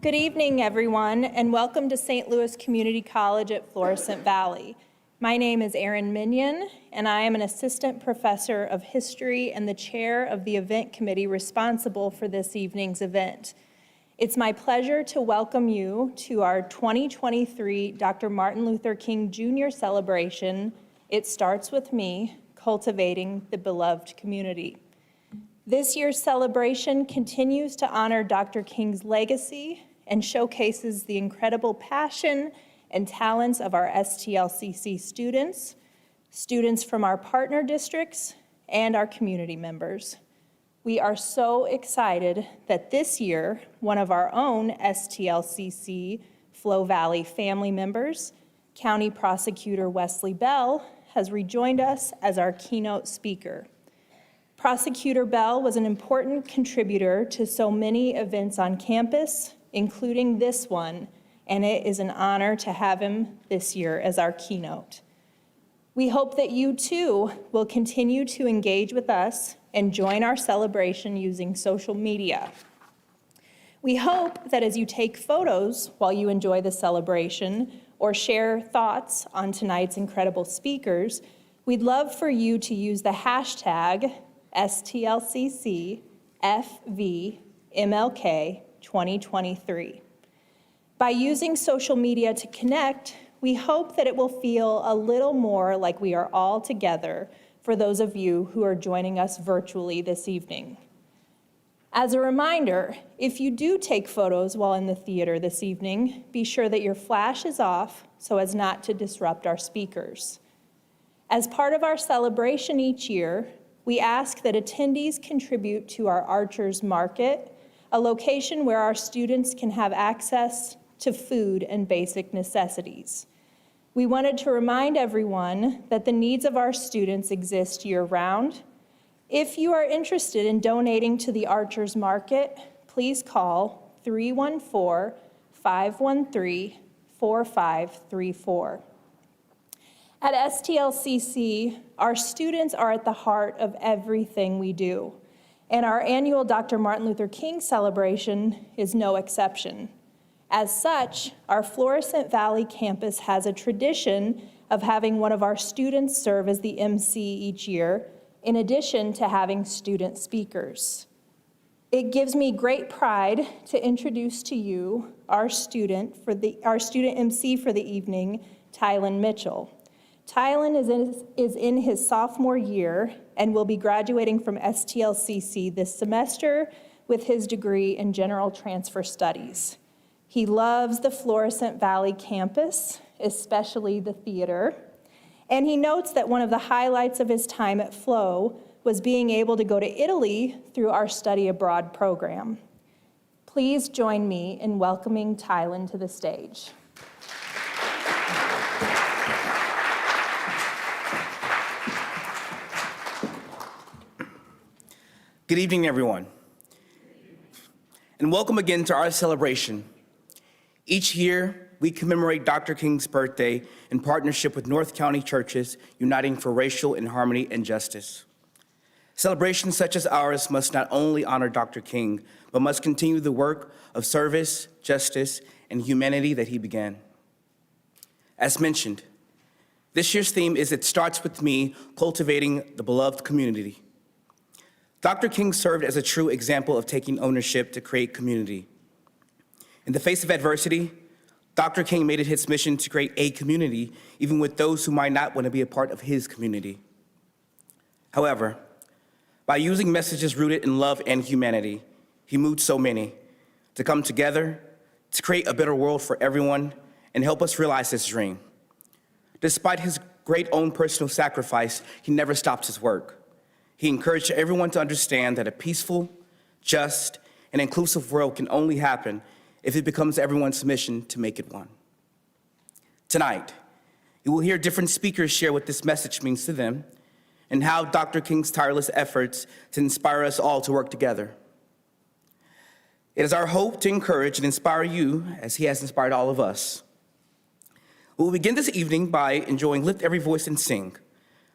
Good evening, everyone, and welcome to St. Louis Community College at Florissant Valley. My name is Erin Minion, and I am an assistant professor of history and the chair of the event committee responsible for this evening's event. It's my pleasure to welcome you to our 2023 Dr. Martin Luther King Jr. celebration, It Starts With Me, Cultivating the Beloved Community. This year's celebration continues to honor Dr. King's legacy and showcases the incredible passion and talents of our STLCC students, students from our partner districts, and our community members. We are so excited that this year, one of our own STLCC Flow Valley family members, County Prosecutor Wesley Bell, has rejoined us as our keynote speaker. Prosecutor Bell was an important contributor to so many events on campus, including this one, and it is an honor to have him this year as our keynote. We hope that you too will continue to engage with us and join our celebration using social media. We hope that as you take photos while you enjoy the celebration or share thoughts on tonight's incredible speakers, we'd love for you to use the hashtag STLCC-FV MLK 2023. By using social media to connect, we hope that it will feel a little more like we are all together for those of you who are joining us virtually this evening. As a reminder, if you do take photos while in the theater this evening, be sure that your flash is off so as not to disrupt our speakers. As part of our celebration each year, we ask that attendees contribute to our Archers Market, a location where our students can have access to food and basic necessities. We wanted to remind everyone that the needs of our students exist year-round. If you are interested in donating to the Archers Market, please call 314-513-4534. At STLCC, our students are at the heart of everything we do, and our annual Dr. Martin Luther King celebration is no exception. As such, our Florissant Valley campus has a tradition of having one of our students serve as the MC each year, in addition to having student speakers. It gives me great pride to introduce to you our student MC for the evening, Tylen Mitchell. Tylen is in his sophomore year and will be graduating from STLCC this semester with his degree in General Transfer Studies. He loves the Florissant Valley campus, especially the theater, and he notes that one of the highlights of his time at Flow was being able to go to Italy through our study abroad program. Please join me in welcoming Tylen to the stage. Good evening, everyone, and welcome again to our celebration. Each year, we commemorate Dr. King's birthday in partnership with North County churches uniting for racial and harmony and justice. Celebrations such as ours must not only honor Dr. King, but must continue the work of service, justice, and humanity that he began. As mentioned, this year's theme is It Starts With Me, Cultivating the Beloved Community. Dr. King served as a true example of taking ownership to create community. In the face of adversity, Dr. King made it his mission to create a community, even with those who might not want to be a part of his community. However, by using messages rooted in love and humanity, he moved so many to come together, to create a better world for everyone, and help us realize this dream. Despite his great own personal sacrifice, he never stopped his work. He encouraged everyone to understand that a peaceful, just, and inclusive world can only happen if it becomes everyone's mission to make it one. Tonight, you will hear different speakers share what this message means to them and how Dr. King's tireless efforts to inspire us all to work together. It is our hope to encourage and inspire you as he has inspired all of us. We will begin this evening by enjoying Lift Every Voice and Sing.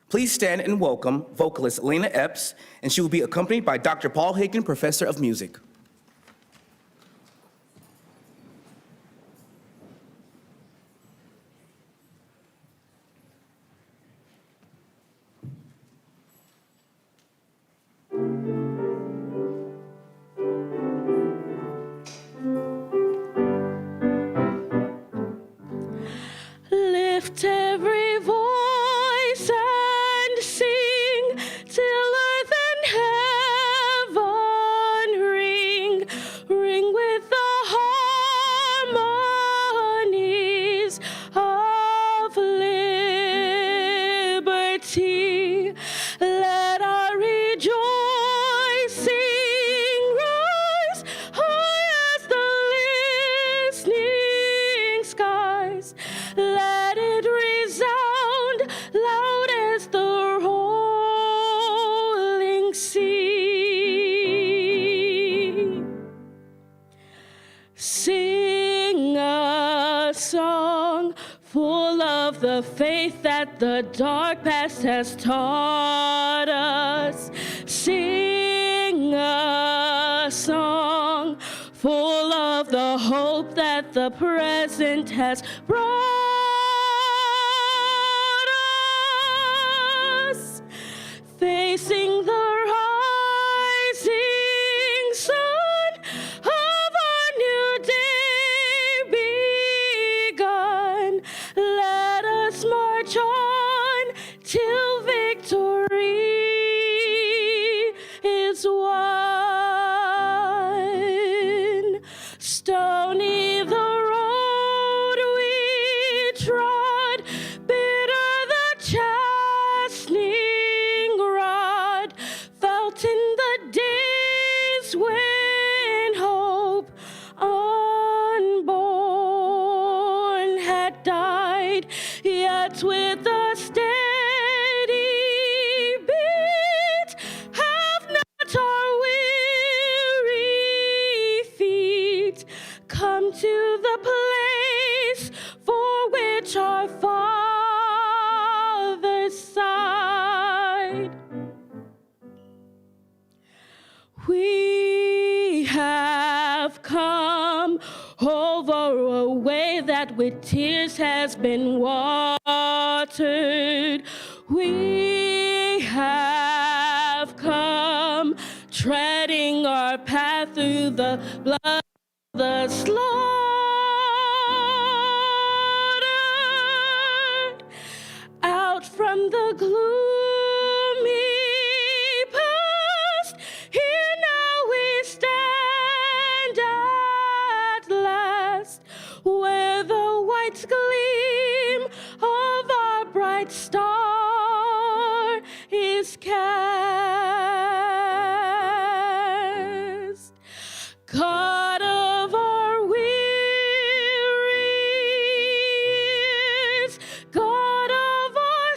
Please stand and welcome vocalist Lena Epps, and she will be accompanied by Dr. Paul Hagen, Professor of Music. of the faith that the dark past has taught us. Sing a song full of the hope that the present has brought us. Facing the rising sun of a new day begun, let us march on till victory is won. Stony the road we trod, bitter the chastening rod, felt in the days when hope unborn had died, yet with a steady beat have not our weary feet come to the place for which our fathers sighed. We have come over a way that with tears has been watered. We have come treading our path through the blood of the slaughtered, out from the gloomy past. Here now we stand at last, where the white gleam of our bright star is cast. God of our wearies, God of our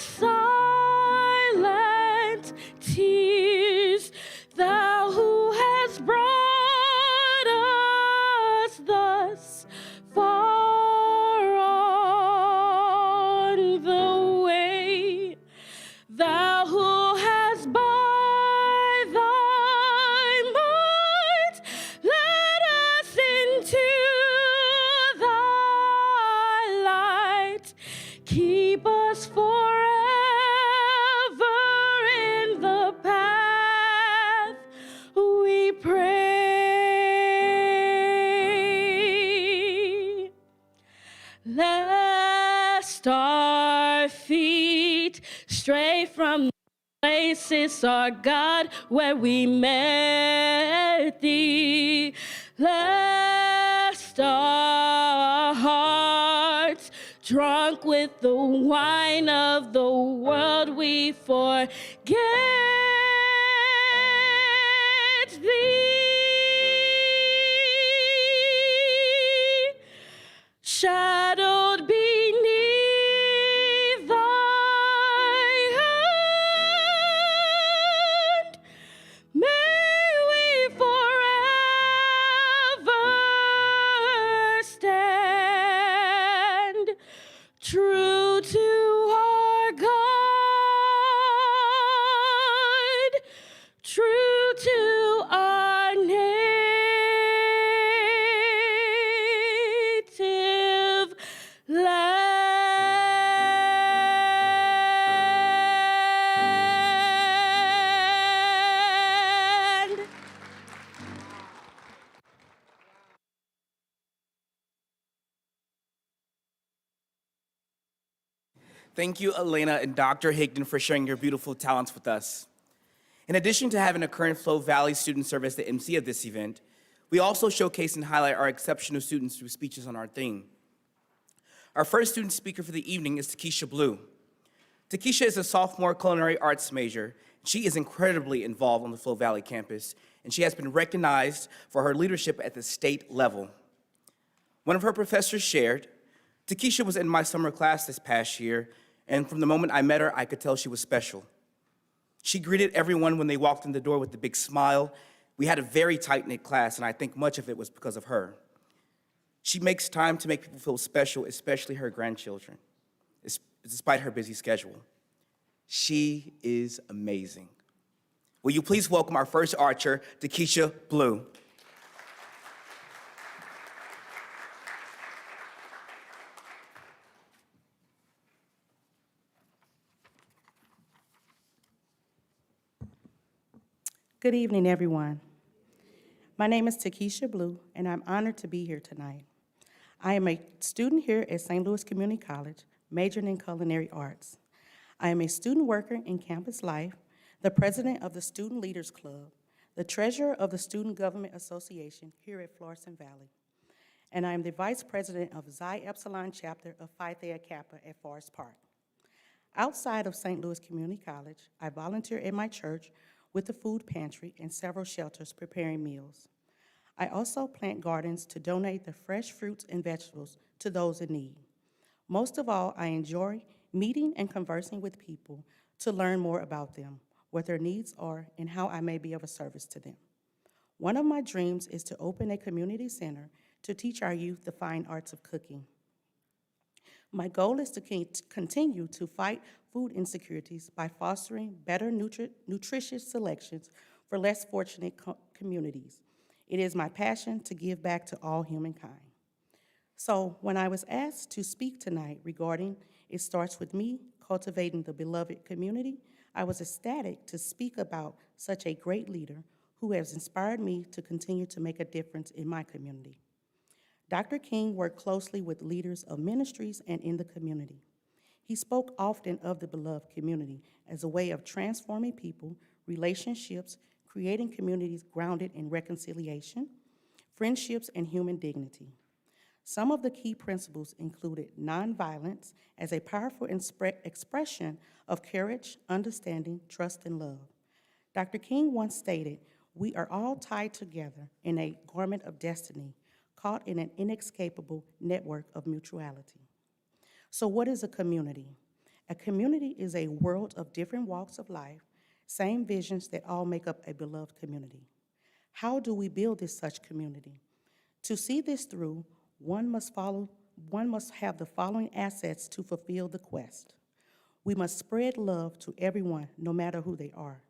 silent tears, thou who hast brought us thus far on the way, thou who hast by thy might led us into thy light, keep us forever in the path, we pray. Lest our feet stray from the places, our God, where we met thee. Lest our hearts, drunk with the wine of the world, we forget thee. Shadowed beneath thy hand, may we forever stand, true to our God, true to our native land. Thank you, Elena and Dr. Higdon, for sharing your beautiful talents with us. In addition to having a current Flow Valley student serve as the MC of this event, we also showcase and highlight our exceptional students through speeches on our theme. Our first student speaker for the evening is Takesha Blue. Takesha is a sophomore culinary arts major. She is incredibly involved on the Flow Valley campus, and she has been recognized for her leadership at the state level. One of her professors shared, Takesha was in my summer class this past year, and from the moment I met her, I could tell she was special. She greeted everyone when they walked in the door with a big smile. We had a very tight-knit class, and I think much of it was because of her. She makes time to make people feel special, especially her grandchildren. despite her busy schedule. She is amazing. Will you please welcome our first archer, Takesha Blue. Good evening, everyone. My name is Takesha Blue, and I'm honored to be here tonight. I am a student here at St. Louis Community College, majoring in culinary arts. I am a student worker in campus life, the president of the Student Leaders Club, the treasurer of the Student Government Association here at Florissant Valley, and I am the vice president of Xi Epsilon chapter of Phi Theta Kappa at Forest Park. Outside of St. Louis Community College, I volunteer at my church with the food pantry and several shelters preparing meals. I also plant gardens to donate the fresh fruits and vegetables to those in need. Most of all, I enjoy meeting and conversing with people to learn more about them, what their needs are, and how I may be of a service to them. One of my dreams is to open a community center to teach our youth the fine arts of cooking. My goal is to continue to fight food insecurities by fostering better nutritious selections for less fortunate communities. It is my passion to give back to all humankind. So when I was asked to speak tonight regarding It Starts With Me, Cultivating the Beloved Community, I was ecstatic to speak about such a great leader who has inspired me to continue to make a difference in my community. Dr. King worked closely with leaders of ministries and in the community. He spoke often of the beloved community as a way of transforming people, relationships, creating communities grounded in reconciliation, friendships, and human dignity. Some of the key principles included nonviolence as a powerful expression of courage, understanding, trust, and love. Dr. King once stated, "We are all tied together in a garment of destiny, caught in an inescapable network of mutuality." So what is a community? A community is a world of different walks of life, same visions that all make up a beloved community. How do we build this such community? To see this through, one must have the following assets to fulfill the quest. We must spread love to everyone, no matter who they are.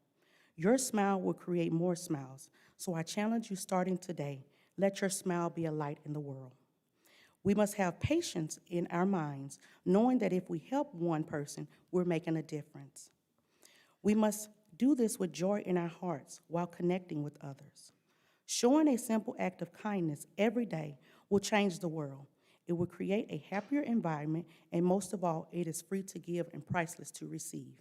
Your smile will create more smiles, so I challenge you starting today, let your smile be a light in the world. We must have patience in our minds, knowing that if we help one person, we're making a difference. We must do this with joy in our hearts while connecting with others. Showing a simple act of kindness every day will change the world. It will create a happier environment, and most of all, it is free to give and priceless to receive.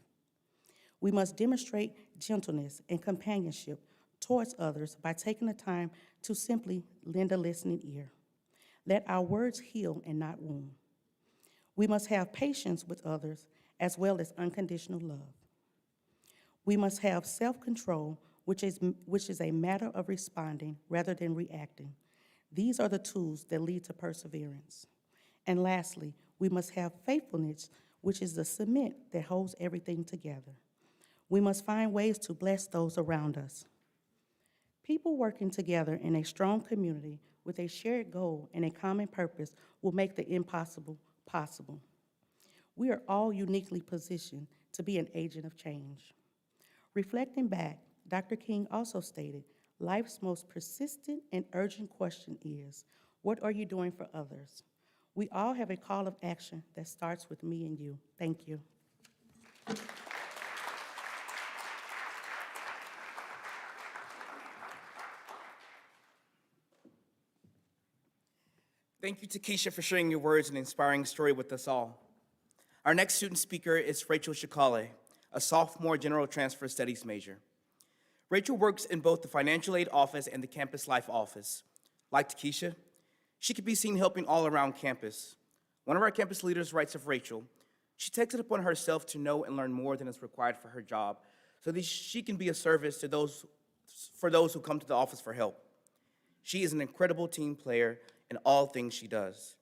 We must demonstrate gentleness and companionship towards others by taking the time to simply lend a listening ear. Let our words heal and not wound. We must have patience with others as well as unconditional love. We must have self-control, which is a matter of responding rather than reacting. These are the tools that lead to perseverance. And lastly, we must have faithfulness, which is the cement that holds everything together. We must find ways to bless those around us. People working together in a strong community with a shared goal and a common purpose will make the impossible possible. We are all uniquely positioned to be an agent of change. Reflecting back, Dr. King also stated, life's most persistent and urgent question is, what are you doing for others? We all have a call of action that starts with me and you. Thank you. Thank you, Takesha, for sharing your words and inspiring story with us all. Our next student speaker is Rachel Shikale, a sophomore general transfer studies major. Rachel works in both the financial aid office and the campus life office. Like Takesha, she can be seen helping all around campus. One of our campus leaders writes of Rachel, she takes it upon herself to know and learn more than is required for her job so that she can be a service to those who come to the office for help. She is an incredible team player in all things she does.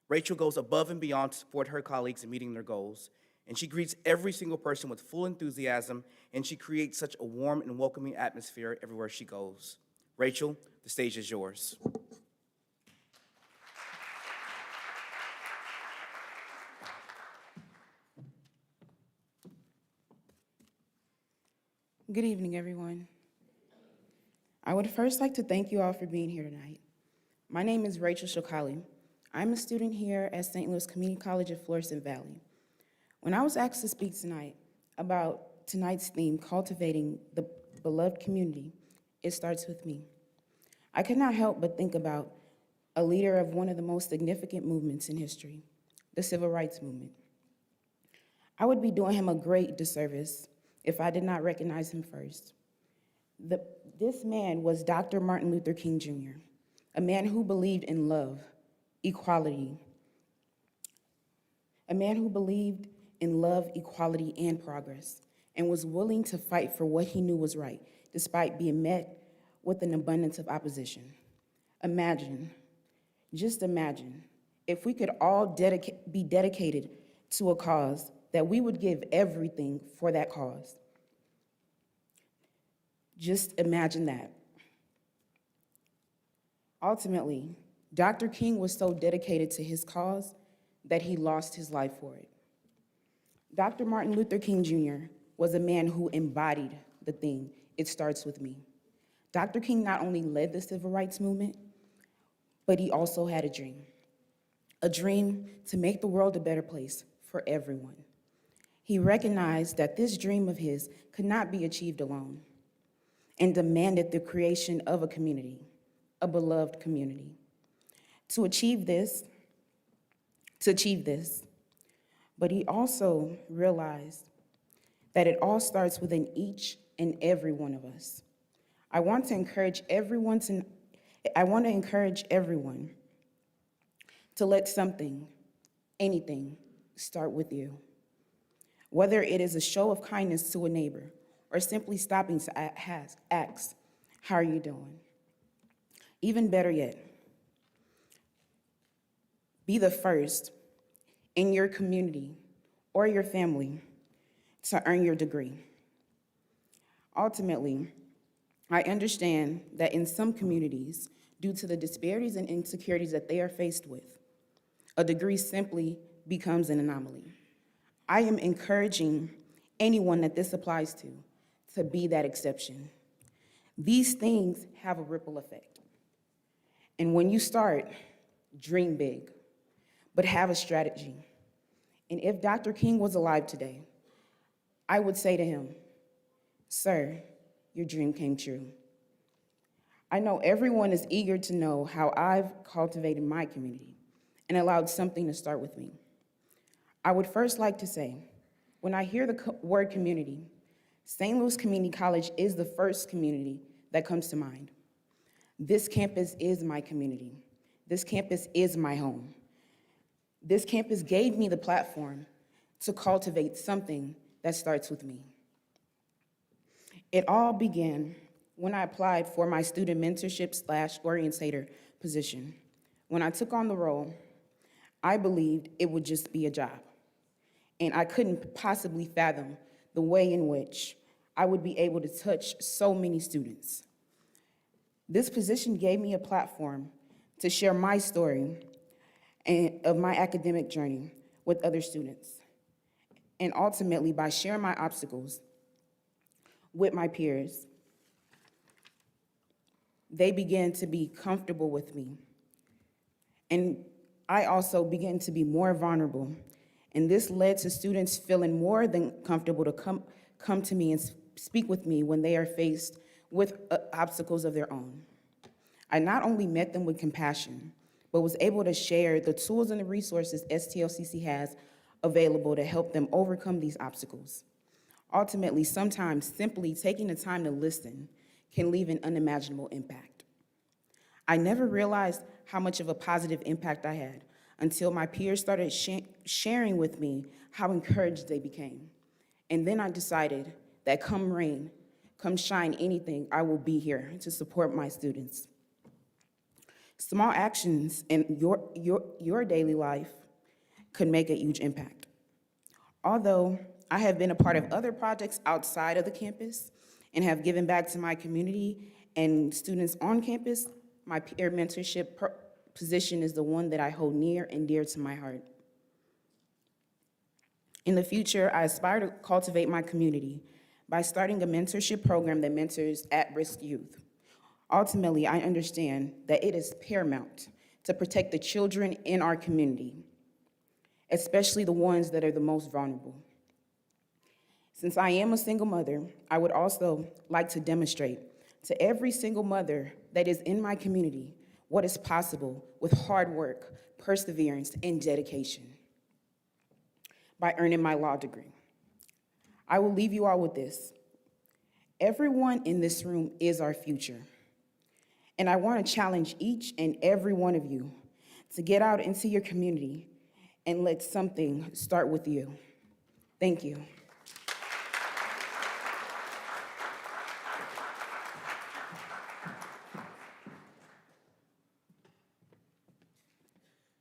Rachel goes above and beyond to support her colleagues in meeting their goals, and she greets every single person with full enthusiasm, and she creates such a warm and welcoming atmosphere everywhere she goes. Rachel, the stage is yours. Good evening, everyone. I would first like to thank you all for being here tonight. My name is Rachel Shokali. I'm a student here at St. Louis Community College at Florissant Valley. When I was asked to speak tonight about tonight's theme, Cultivating the Beloved Community, it starts with me. I could not help but think about a leader of one of the most significant movements in history, the Civil Rights Movement. I would be doing him a great disservice if I did not recognize him first. This man was Dr. Martin Luther King Jr., a man who believed in love, equality, and progress, and was willing to fight for what he knew was right, despite being met with an abundance of opposition. Just imagine, if we could all be dedicated to a cause, that we would give everything for that cause. Just imagine that. Ultimately, Dr. King was so dedicated to his cause that he lost his life for it. Dr. Martin Luther King Jr. was a man who embodied the thing, "It starts with me." Dr. King not only led the civil rights movement, but he also had a dream to make the world a better place for everyone. He recognized that this dream of his could not be achieved alone and demanded the creation of a community, a beloved community. To achieve this, but he also realized that it all starts within each and every one of us. I want to encourage everyone to let something, anything, start with you. Whether it is a show of kindness to a neighbor or simply stopping to ask, "How are you doing?" Even better yet, be the first in your community or your family to earn your degree. Ultimately, I understand that in some communities, due to the disparities and insecurities that they are faced with, a degree simply becomes an anomaly. I am encouraging anyone that this applies to be that exception. These things have a ripple effect. And when you start, dream big, but have a strategy. And if Dr. King was alive today, I would say to him, "Sir, your dream came true." I know everyone is eager to know how I've cultivated my community and allowed something to start with me. I would first like to say, when I hear the word community, St. Louis Community College is the first community that comes to mind. This campus is my community. This campus is my home. This campus gave me the platform to cultivate something that starts with me. It all began when I applied for my student mentorship/orientator position. When I took on the role, I believed it would just be a job, and I couldn't possibly fathom the way in which I would be able to touch so many students. This position gave me a platform to share my story of my academic journey with other students. And ultimately, by sharing my obstacles with my peers, they began to be comfortable with me. And I also began to be more vulnerable. And this led to students feeling more than comfortable to come to me and speak with me when they are faced with obstacles of their own. I not only met them with compassion, but was able to share the tools and the resources STLCC has available to help them overcome these obstacles. Ultimately, sometimes simply taking the time to listen can leave an unimaginable impact. I never realized how much of a positive impact I had until my peers started sharing with me how encouraged they became. And then I decided that come rain, come shine, anything, I will be here to support my students. Small actions in your daily life could make a huge impact. Although I have been a part of other projects outside of the campus and have given back to my community and students on campus, my peer mentorship position is the one that I hold near and dear to my heart. In the future, I aspire to cultivate my community by starting a mentorship program that mentors at-risk youth. Ultimately, I understand that it is paramount to protect the children in our community, especially the ones that are the most vulnerable. Since I am a single mother, I would also like to demonstrate to every single mother that is in my community what is possible with hard work, perseverance, and dedication by earning my law degree. I will leave you all with this. Everyone in this room is our future. And I want to challenge each and every one of you to get out into your community and let something start with you. Thank you.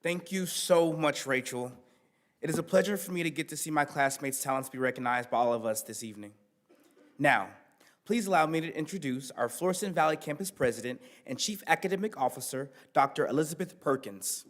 Thank you so much, Rachel. It is a pleasure for me to get to see my classmates' talents be recognized by all of us this evening. Now, please allow me to introduce our Florissant Valley Campus President and Chief Academic Officer, Dr. Elizabeth Perkins.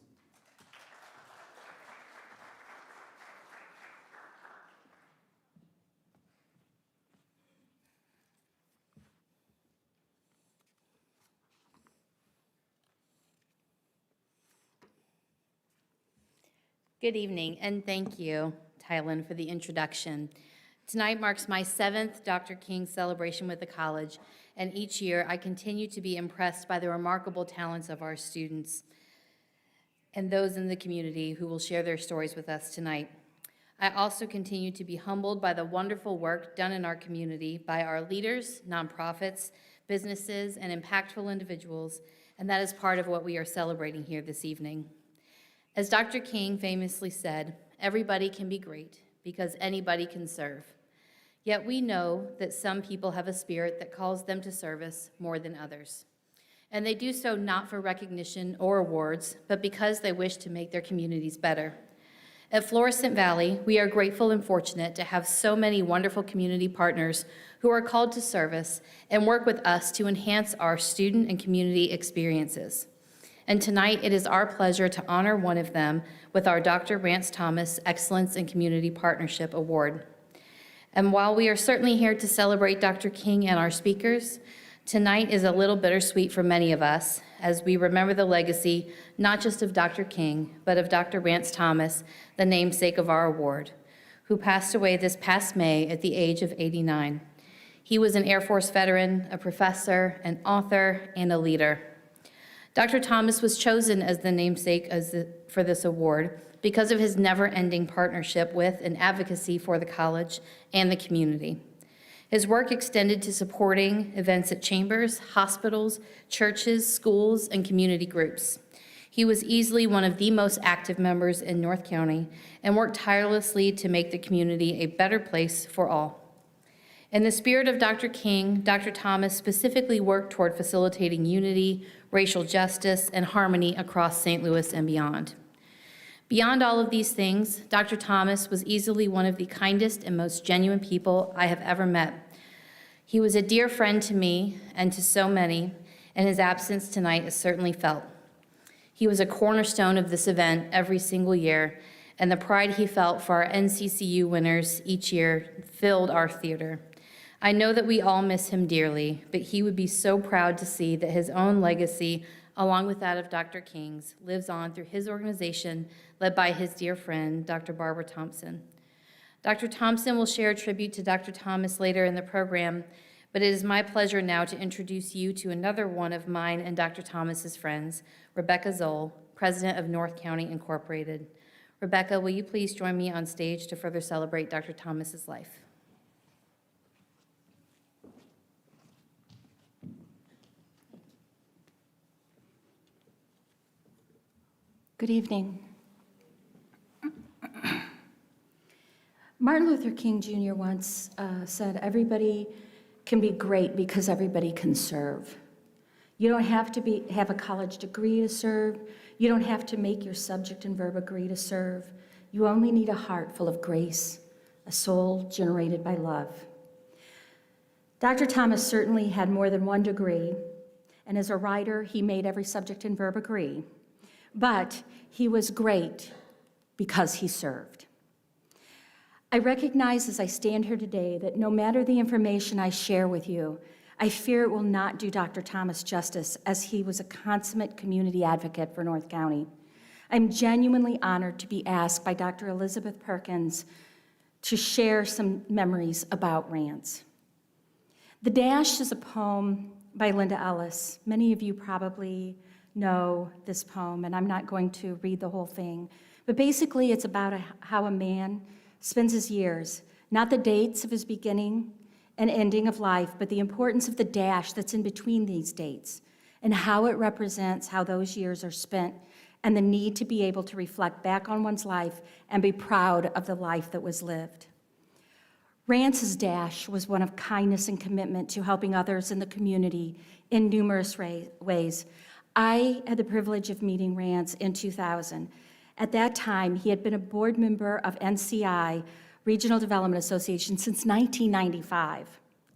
Good evening, and thank you, Tylen, for the introduction. Tonight marks my 7th Dr. King celebration with the college, and each year I continue to be impressed by the remarkable talents of our students and those in the community who will share their stories with us tonight. I also continue to be humbled by the wonderful work done in our community by our leaders, nonprofits, businesses, and impactful individuals, and that is part of what we are celebrating here this evening. As Dr. King famously said, everybody can be great because anybody can serve. Yet we know that some people have a spirit that calls them to service more than others. And they do so not for recognition or awards, but because they wish to make their communities better. At Florissant Valley, we are grateful and fortunate to have so many wonderful community partners who are called to service and work with us to enhance our student and community experiences. And tonight, it is our pleasure to honor one of them with our Dr. Rance Thomas Excellence in Community Partnership Award. And while we are certainly here to celebrate Dr. King and our speakers, tonight is a little bittersweet for many of us as we remember the legacy not just of Dr. King, but of Dr. Rance Thomas, the namesake of our award, who passed away this past May at the age of 89. He was an Air Force veteran, a professor, an author, and a leader. Dr. Thomas was chosen as the namesake for this award because of his never-ending partnership with and advocacy for the college and the community. His work extended to supporting events at chambers, hospitals, churches, schools, and community groups. He was easily one of the most active members in North County and worked tirelessly to make the community a better place for all. In the spirit of Dr. King, Dr. Thomas specifically worked toward facilitating unity, racial justice, and harmony across St. Louis and beyond. Beyond all of these things, Dr. Thomas was easily one of the kindest and most genuine people I have ever met. He was a dear friend to me and to so many, and his absence tonight is certainly felt. He was a cornerstone of this event every single year, and the pride he felt for our NCCU winners each year filled our theater. I know that we all miss him dearly, but he would be so proud to see that his own legacy, along with that of Dr. King's, lives on through his organization led by his dear friend, Dr. Barbara Thompson. Dr. Thompson will share a tribute to Dr. Thomas later in the program, but it is my pleasure now to introduce you to another one of mine and Dr. Thomas's friends, Rebecca Zoll, president of North County Incorporated. Rebecca, will you please join me on stage to further celebrate Dr. Thomas's life? Good evening. Martin Luther King Jr. once said, everybody can be great because everybody can serve. You don't have to have a college degree to serve. You don't have to make your subject and verb agree to serve. You only need a heart full of grace, a soul generated by love. Dr. Thomas certainly had more than one degree, and as a writer, he made every subject and verb agree. But he was great because he served. I recognize as I stand here today that no matter the information I share with you, I fear it will not do Dr. Thomas justice, as he was a consummate community advocate for North County. I'm genuinely honored to be asked by Dr. Elizabeth Perkins to share some memories about Rance. The Dash is a poem by Linda Ellis. Many of you probably know this poem, and I'm not going to read the whole thing. But basically, it's about how a man spends his years, not the dates of his beginning and ending of life, but the importance of the dash that's in between these dates, and how it represents how those years are spent, and the need to be able to reflect back on one's life and be proud of the life that was lived. Rance's dash was one of kindness and commitment to helping others in the community in numerous ways. I had the privilege of meeting Rance in 2000. At that time, he had been a board member of NCI, Regional Development Association, since 1995.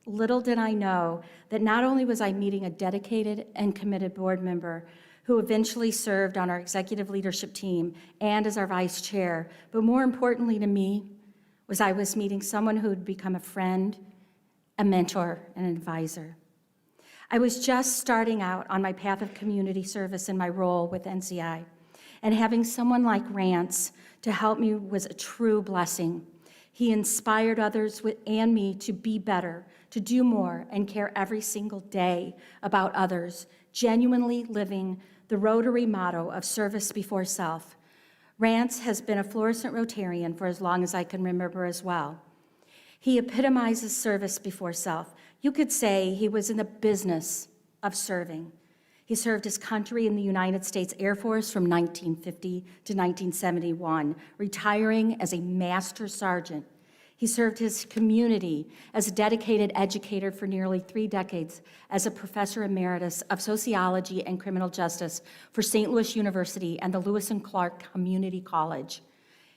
Little did I know that not only was I meeting a dedicated and committed board member who eventually served on our executive leadership team and as our vice chair, but more importantly to me, was I was meeting someone who would become a friend, a mentor, and an advisor. I was just starting out on my path of community service in my role with NCI, and having someone like Rance to help me was a true blessing. He inspired others and me to be better, to do more, and care every single day about others, genuinely living the Rotary motto of service before self. Rance has been a Florissant Rotarian for as long as I can remember as well. He epitomizes service before self. You could say he was in the business of serving. He served his country in the United States Air Force from 1950 to 1971, retiring as a master sergeant. He served his community as a dedicated educator for nearly 3 decades as a professor emeritus of sociology and criminal justice for St. Louis University and the Lewis and Clark Community College.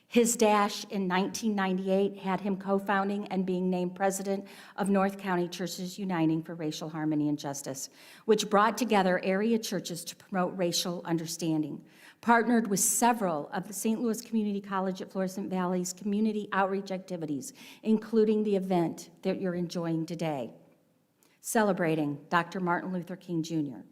His dash in 1998 had him co-founding and being named president of North County Churches Uniting for Racial Harmony and Justice, which brought together area churches to promote racial understanding. Partnered with several of the St. Louis Community College at Florissant Valley's community outreach activities, including the event that you're enjoying today, celebrating Dr. Martin Luther King Jr.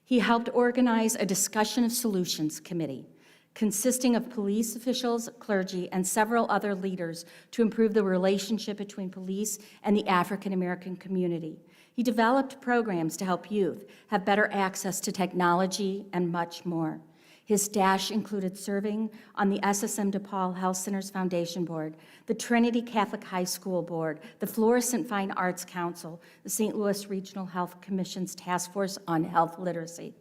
He helped organize a discussion of solutions committee consisting of police officials, clergy, and several other leaders to improve the relationship between police and the African American community. He developed programs to help youth have better access to technology and much more. His dash included serving on the SSM DePaul Health Centers Foundation Board, the Trinity Catholic High School Board, the Florissant Fine Arts Council, the St. Louis Regional Health Commission's Task Force on Health Literacy.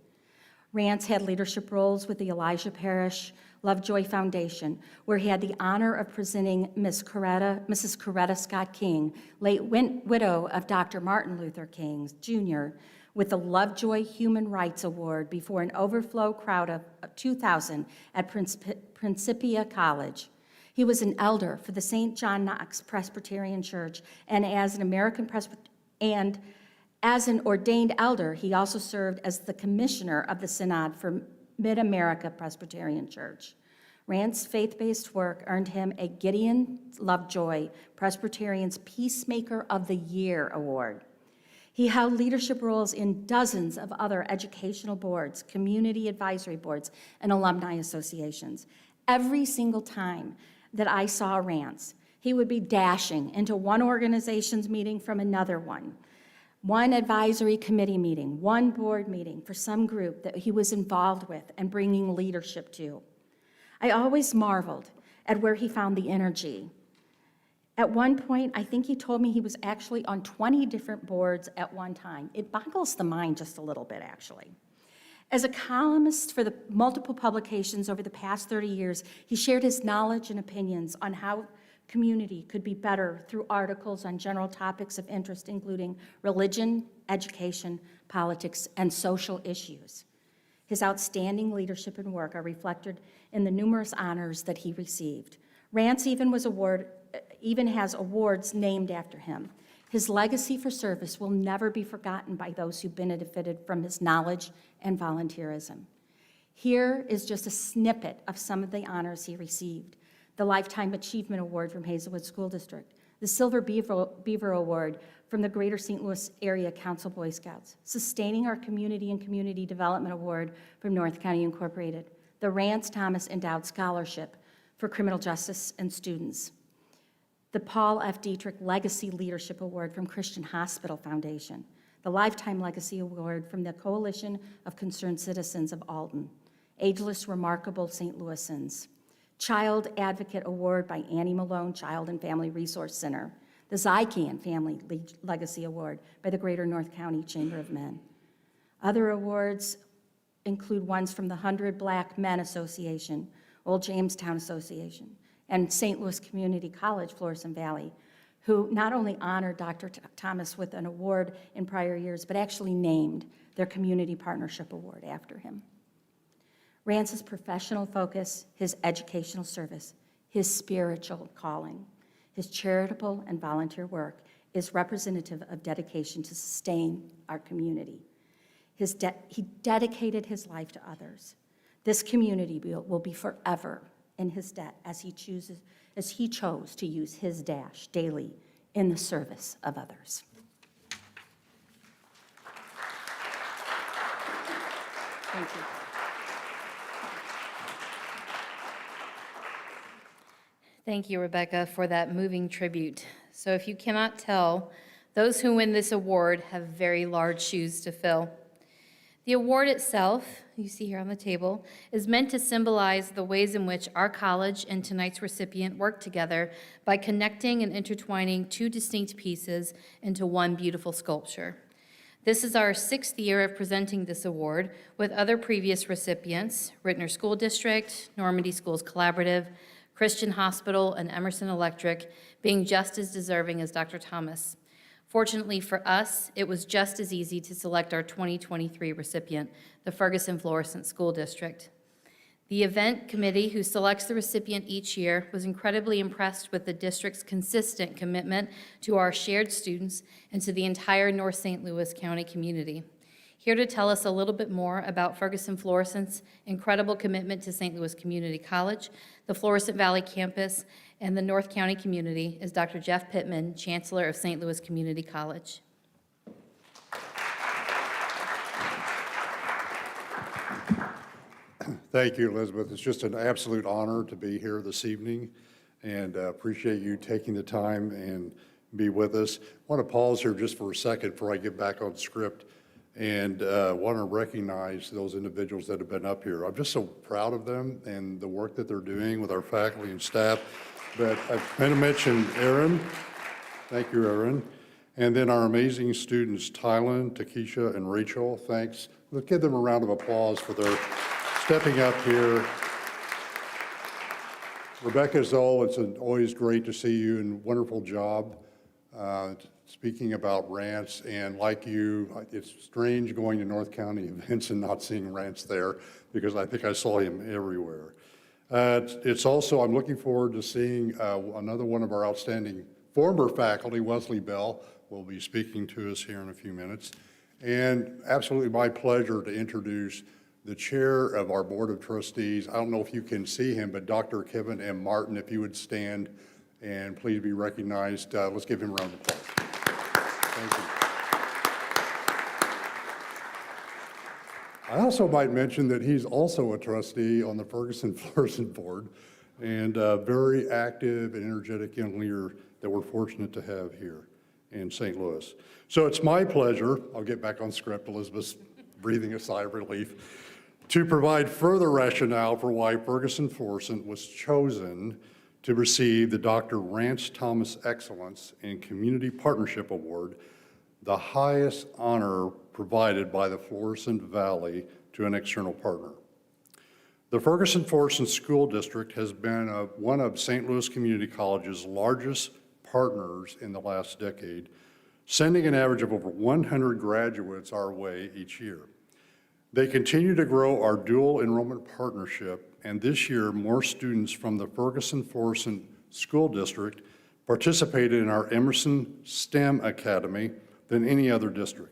Rance had leadership roles with the Elijah Parish Lovejoy Foundation, where he had the honor of presenting Mrs. Coretta Scott King, late widow of Dr. Martin Luther King Jr., with the Lovejoy Human Rights Award before an overflow crowd of 2,000 at Principia College. He was an elder for the St. John Knox Presbyterian Church, and as an ordained elder, he also served as the commissioner of the Synod for Mid-America Presbyterian Church. Rance's faith-based work earned him a Gideon Lovejoy Presbyterian's Peacemaker of the Year Award. He held leadership roles in dozens of other educational boards, community advisory boards, and alumni associations. Every single time that I saw Rance, he would be dashing into one organization's meeting from another one advisory committee meeting, one board meeting for some group that he was involved with and bringing leadership to. I always marveled at where he found the energy. At one point, I think he told me he was actually on 20 different boards at one time. It boggles the mind just a little bit, actually. As a columnist for the multiple publications over the past 30 years, he shared his knowledge and opinions on how community could be better through articles on general topics of interest, including religion, education, politics, and social issues. His outstanding leadership and work are reflected in the numerous honors that he received. Rance even has awards named after him. His legacy for service will never be forgotten by those who benefited from his knowledge and volunteerism. Here is just a snippet of some of the honors he received. the Lifetime Achievement Award from Hazelwood School District, the Silver Beaver Award from the Greater St. Louis Area Council Boy Scouts, Sustaining Our Community and Community Development Award from North County Incorporated, the Rance Thomas Endowed Scholarship for Criminal Justice and Students, the Paul F. Dietrich Legacy Leadership Award from Christian Hospital Foundation, the Lifetime Legacy Award from the Coalition of Concerned Citizens of Alton, Ageless Remarkable St. Louisans, Child Advocate Award by Annie Malone Child and Family Resource Center, the Zycan Family Legacy Award by the Greater North County Chamber of Men. Other awards include ones from the 100 Black Men Association, Old Jamestown Association, and St. Louis Community College, Florissant Valley, who not only honored Dr. Thomas with an award in prior years, but actually named their Community Partnership Award after him. Rance's professional focus, his educational service, his spiritual calling, his charitable and volunteer work is representative of dedication to sustain our community. He dedicated his life to others. This community will be forever in his debt as he chose to use his dash daily in the service of others. Thank you. Thank you, Rebecca, for that moving tribute. So if you cannot tell, those who win this award have very large shoes to fill. The award itself, you see here on the table, is meant to symbolize the ways in which our college and tonight's recipient work together by connecting and intertwining two distinct pieces into one beautiful sculpture. This is our 6th year of presenting this award, with other previous recipients, Rittner School District, Normandy Schools Collaborative, Christian Hospital, and Emerson Electric being just as deserving as Dr. Thomas. Fortunately for us, it was just as easy to select our 2023 recipient, the Ferguson Florissant School District. The event committee, who selects the recipient each year, was incredibly impressed with the district's consistent commitment to our shared students and to the entire North St. Louis County community. Here to tell us a little bit more about Ferguson Florissant's incredible commitment to St. Louis Community College, the Florissant Valley campus, and the North County community is Dr. Jeff Pittman, Chancellor of St. Louis Community College. Thank you, Elizabeth. It's just an absolute honor to be here this evening, and appreciate you taking the time and be with us. I want to pause here just for a second before I get back on script, and want to recognize those individuals that have been up here. I'm just so proud of them and the work that they're doing with our faculty and staff. But I'm going to mention Aaron. Thank you, Aaron. And then our amazing students, Tylen, Takesha, and Rachel. Thanks. Let's give them a round of applause for their stepping up here. Rebecca Zoll, it's always great to see you, and wonderful job speaking about Rance. And like you, it's strange going to North County events and not seeing Rance there, because I think I saw him everywhere. It's also, I'm looking forward to seeing another one of our outstanding former faculty, Wesley Bell, will be speaking to us here in a few minutes. And absolutely my pleasure to introduce the chair of our Board of Trustees. I don't know if you can see him, but Dr. Kevin M. Martin, if you would stand and please be recognized. Let's give him a round of applause. Thank you. I also might mention that he's also a trustee on the Ferguson Florissant Board, and a very active and energetic young leader that we're fortunate to have here in St. Louis. So it's my pleasure, I'll get back on script, Elizabeth's breathing a sigh of relief, to provide further rationale for why Ferguson Florissant was chosen to receive the Dr. Rance Thomas Excellence in Community Partnership Award, the highest honor provided by the Florissant Valley to an external partner. The Ferguson Florissant School District has been one of St. Louis Community College's largest partners in the last decade, sending an average of over 100 graduates our way each year. They continue to grow our dual enrollment partnership, and this year more students from the Ferguson Florissant School District participated in our Emerson STEM Academy than any other district.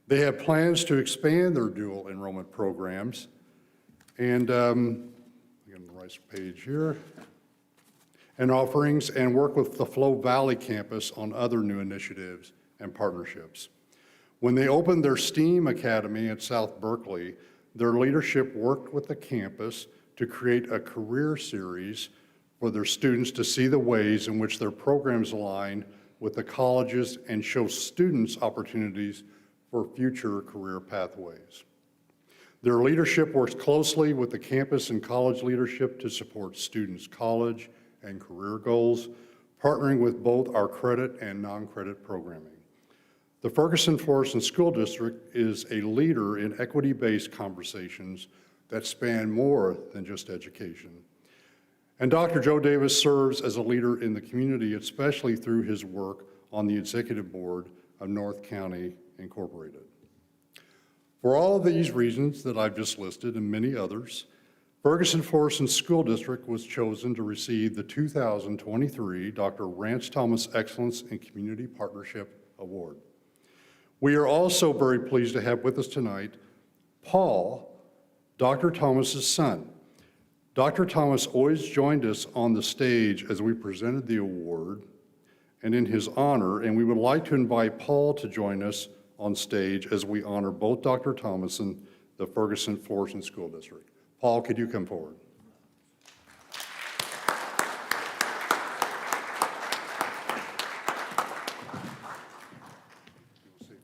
They have plans to expand their dual enrollment programs, and I'm going to the right page here. and offerings and work with the Flow Valley campus on other new initiatives and partnerships. When they opened their STEAM Academy at South Berkeley, their leadership worked with the campus to create a career series for their students to see the ways in which their programs align with the colleges and show students opportunities for future career pathways. Their leadership works closely with the campus and college leadership to support students' college and career goals, partnering with both our credit and non-credit programming. The Ferguson-Florissant School District is a leader in equity-based conversations that span more than just education. And Dr. Joe Davis serves as a leader in the community, especially through his work on the executive board of North County Incorporated. For all of these reasons that I've just listed and many others, Ferguson-Florissant School District was chosen to receive the 2023 Dr. Rance Thomas Excellence in Community Partnership Award. We are also very pleased to have with us tonight Paul, Dr. Thomas's son. Dr. Thomas always joined us on the stage as we presented the award and in his honor, and we would like to invite Paul to join us on stage as we honor both Dr. Thomas and the Ferguson-Florissant School District. Paul, could you come forward?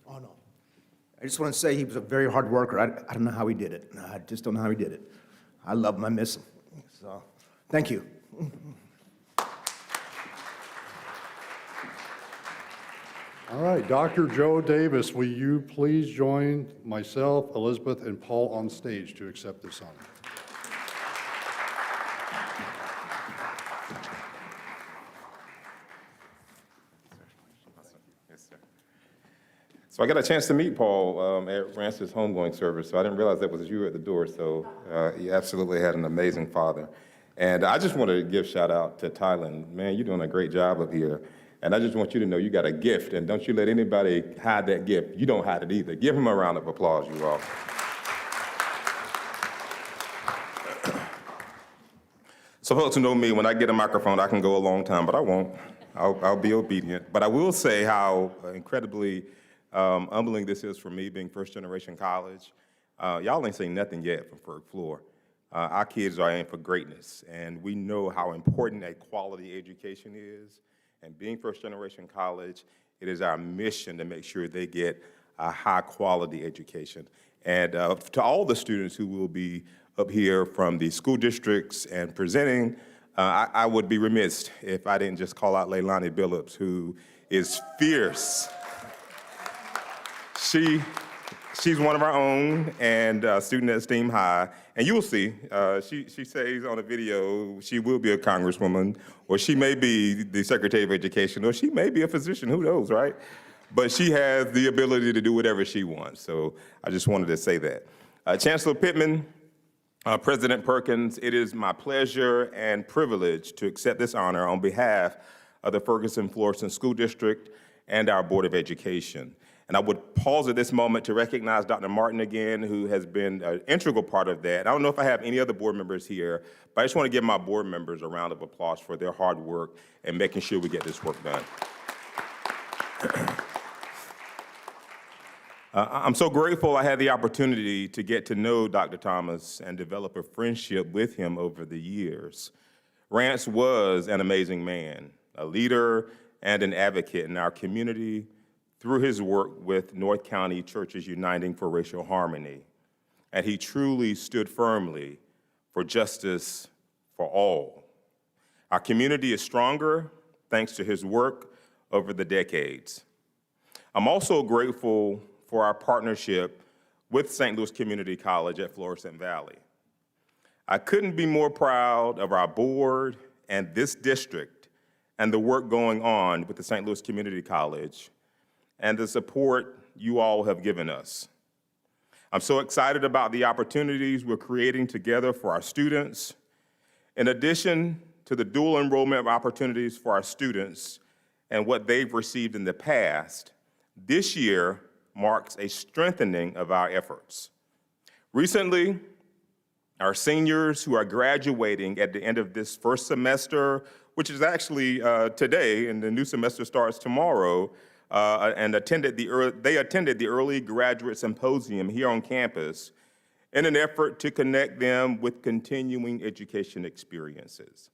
Oh, no. I just want to say he was a very hard worker. I don't know how he did it. I just don't know how he did it. I love him. I miss him. So, thank you. All right, Dr. Joe Davis, will you please join myself, Elizabeth, and Paul on stage to accept this honor? So I got a chance to meet Paul at Rance's homegoing service, so I didn't realize that was you at the door, so he absolutely had an amazing father. And I just want to give shout out to Thailand. Man, you're doing a great job up here. And I just want you to know you got a gift, and don't you let anybody hide that gift. You don't hide it either. Give him a round of applause, you all. So folks who know me, when I get a microphone, I can go a long time, but I won't. I'll be obedient. But I will say how incredibly humbling this is for me, being first-generation college. Y'all ain't seen nothing yet from Ferg Floor. Our kids are in for greatness, and we know how important a quality education is. And being first-generation college, it is our mission to make sure they get a high-quality education. And to all the students who will be up here from the school districts and presenting, I would be remiss if I didn't just call out Leilani Billups, who is fierce. She's one of our own and a student at STEAM High. And you will see, she says on a video she will be a congresswoman, or she may be the Secretary of Education, or she may be a physician, who knows, right? But she has the ability to do whatever she wants. So I just wanted to say that. Chancellor Pittman, President Perkins, it is my pleasure and privilege to accept this honor on behalf of the Ferguson-Florissant School District and our Board of Education. And I would pause at this moment to recognize Dr. Martin again, who has been an integral part of that. I don't know if I have any other board members here, but I just want to give my board members a round of applause for their hard work and making sure we get this work done. I'm so grateful I had the opportunity to get to know Dr. Thomas and develop a friendship with him over the years. Rance was an amazing man, a leader and an advocate in our community, through his work with North County Churches Uniting for Racial Harmony. And he truly stood firmly for justice for all. Our community is stronger thanks to his work over the decades. I'm also grateful for our partnership with St. Louis Community College at Florissant Valley. I couldn't be more proud of our board and this district and the work going on with the St. Louis Community College and the support you all have given us. I'm so excited about the opportunities we're creating together for our students. In addition to the dual enrollment opportunities for our students and what they've received in the past, this year marks a strengthening of our efforts. Recently, our seniors who are graduating at the end of this first semester which is actually today, and the new semester starts tomorrow, and they attended the Early Graduate Symposium here on campus in an effort to connect them with continuing education experiences.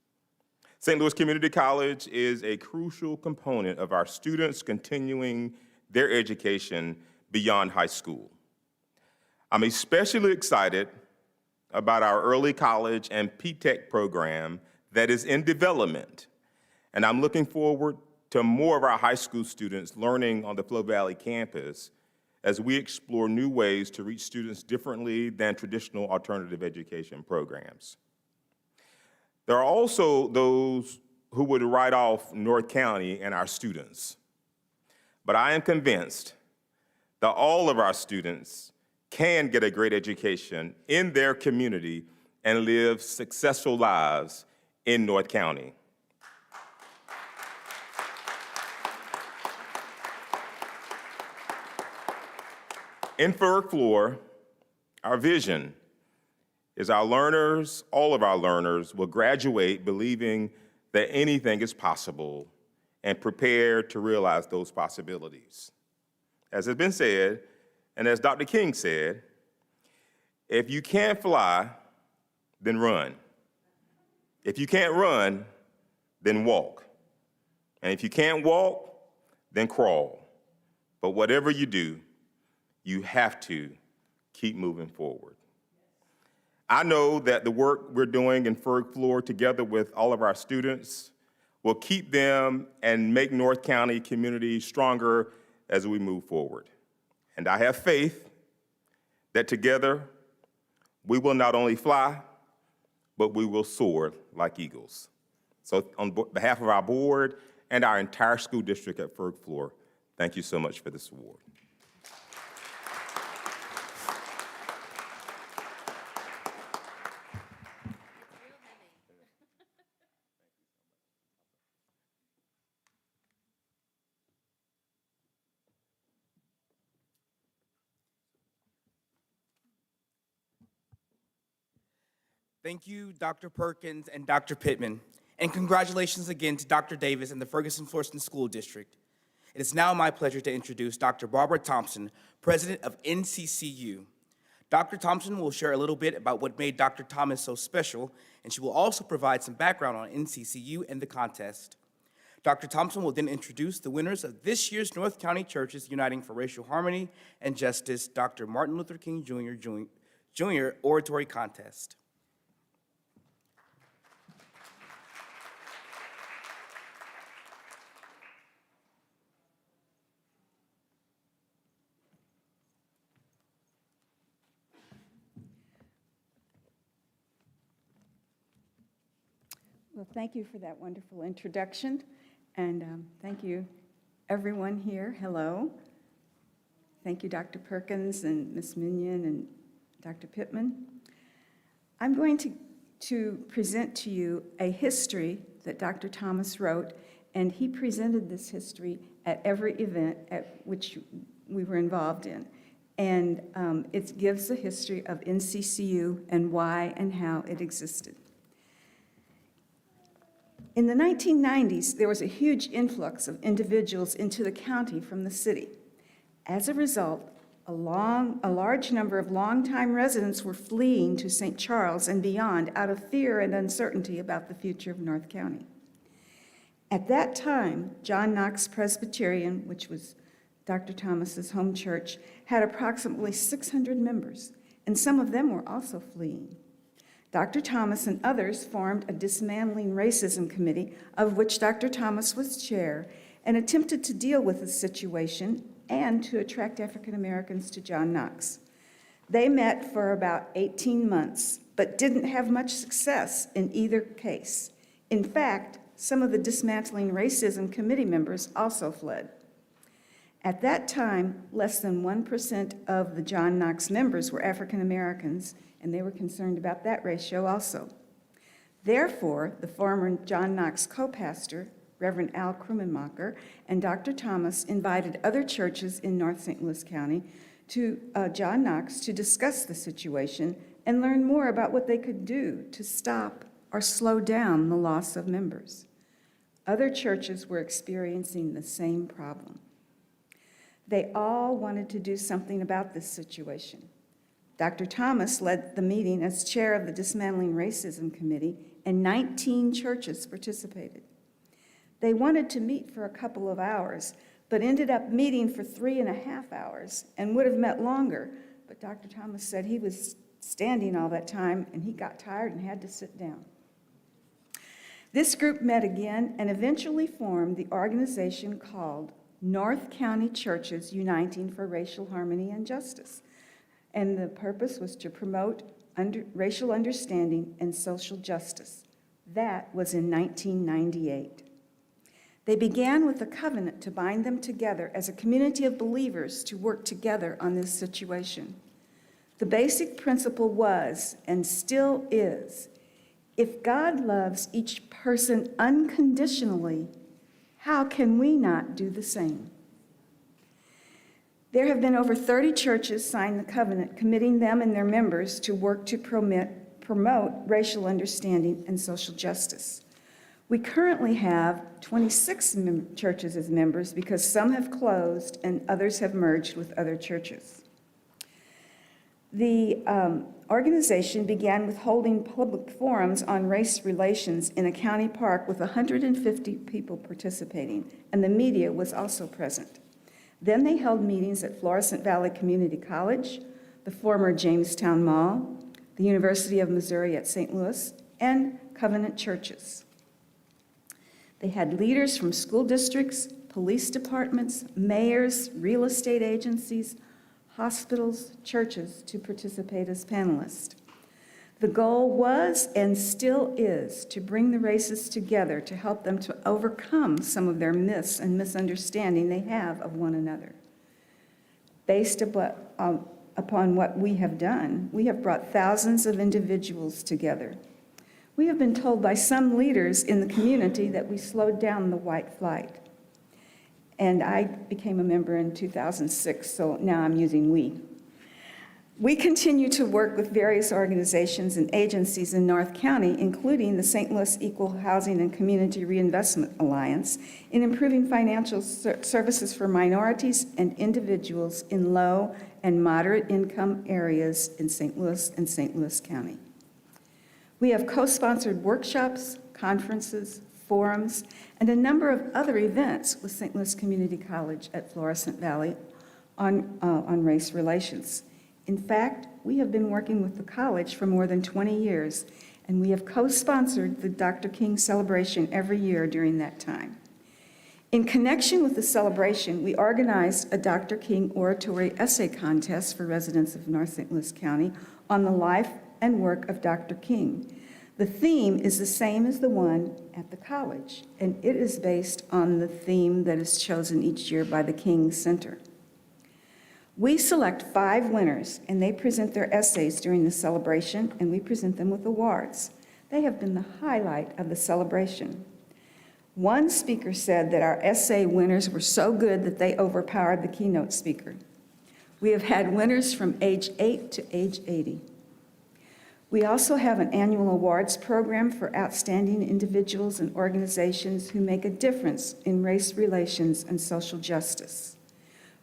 St. Louis Community College is a crucial component of our students continuing their education beyond high school. I'm especially excited about our early college and P-Tech program that is in development, and I'm looking forward to more of our high school students learning on the Flo Valley campus as we explore new ways to reach students differently than traditional alternative education programs. There are also those who would write off North County and our students, but I am convinced that all of our students can get a great education in their community and live successful lives in North County. In Ferg Floor, our vision is our learners, all of our learners, will graduate believing that anything is possible and prepared to realize those possibilities. As has been said, and as Dr. King said, if you can't fly, then run. If you can't run, then walk. And if you can't walk, then crawl. But whatever you do, you have to keep moving forward. I know that the work we're doing in Ferg Floor together with all of our students will keep them and make North County community stronger as we move forward. And I have faith that together we will not only fly, but we will soar like eagles. So on behalf of our board and our entire school district at Ferg Floor, thank you so much for this award. Thank you, Dr. Perkins and Dr. Pittman, and congratulations again to Dr. Davis and the Ferguson-Florissant School District. It is now my pleasure to introduce Dr. Barbara Thompson, President of NCCU. Dr. Thompson will share a little bit about what made Dr. Thomas so special, and she will also provide some background on NCCU and the contest. Dr. Thompson will then introduce the winners of this year's North County Churches Uniting for Racial Harmony and Justice, Dr. Martin Luther King Jr. Oratory Contest. Well, thank you for that wonderful introduction, and thank you, everyone here. Hello. Thank you, Dr. Perkins and Ms. Minion and Dr. Pittman. I'm going to present to you a history that Dr. Thomas wrote, and he presented this history at every event at which we were involved in. And it gives a history of NCCU and why and how it existed. In the 1990s, there was a huge influx of individuals into the county from the city. As a result, a large number of longtime residents were fleeing to St. Charles and beyond out of fear and uncertainty about the future of North County. At that time, John Knox Presbyterian, which was Dr. Thomas's home church, had approximately 600 members, and some of them were also fleeing. Dr. Thomas and others formed a dismantling racism committee, of which Dr. Thomas was chair, and attempted to deal with the situation and to attract African Americans to John Knox. They met for about 18 months, but didn't have much success in either case. In fact, some of the dismantling racism committee members also fled. At that time, less than 1% of the John Knox members were African Americans, and they were concerned about that ratio also. Therefore, the former John Knox co-pastor, Reverend Al Krumenmacher, and Dr. Thomas invited other churches in North St. Louis County to John Knox to discuss the situation and learn more about what they could do to stop or slow down the loss of members. Other churches were experiencing the same problem. They all wanted to do something about this situation. Dr. Thomas led the meeting as chair of the Dismantling Racism Committee, and 19 churches participated. They wanted to meet for a couple of hours, but ended up meeting for 3.5 hours and would have met longer. But Dr. Thomas said he was standing all that time and he got tired and had to sit down. This group met again and eventually formed the organization called North County Churches Uniting for Racial Harmony and Justice. And the purpose was to promote racial understanding and social justice. That was in 1998. They began with a covenant to bind them together as a community of believers to work together on this situation. The basic principle was, and still is, if God loves each person unconditionally, how can we not do the same? There have been over 30 churches sign the covenant, committing them and their members to work to promote racial understanding and social justice. We currently have 26 churches as members because some have closed and others have merged with other churches. The organization began with holding public forums on race relations in a county park with 150 people participating, and the media was also present. Then they held meetings at Florissant Valley Community College, the former Jamestown Mall, the University of Missouri at St. Louis, and Covenant churches. They had leaders from school districts, police departments, mayors, real estate agencies, hospitals, churches to participate as panelists. The goal was and still is to bring the races together to help them to overcome some of their myths and misunderstanding they have of one another. Based upon what we have done, we have brought thousands of individuals together. We have been told by some leaders in the community that we slowed down the white flight. And I became a member in 2006, so now I'm using we. We continue to work with various organizations and agencies in North County, including the St. Louis Equal Housing and Community Reinvestment Alliance, in improving financial services for minorities and individuals in low and moderate income areas in St. Louis and St. Louis County. We have co-sponsored workshops, conferences, forums, and a number of other events with St. Louis Community College at Florissant Valley on race relations. In fact, we have been working with the college for more than 20 years, and we have co-sponsored the Dr. King Celebration every year during that time. In connection with the celebration, we organized a Dr. King oratory essay contest for residents of North St. Louis County on the life and work of Dr. King. The theme is the same as the one at the college, and it is based on the theme that is chosen each year by the King Center. We select 5 winners, and they present their essays during the celebration, and we present them with awards. They have been the highlight of the celebration. One speaker said that our essay winners were so good that they overpowered the keynote speaker. We have had winners from age 8 to age 80. We also have an annual awards program for outstanding individuals and organizations who make a difference in race relations and social justice.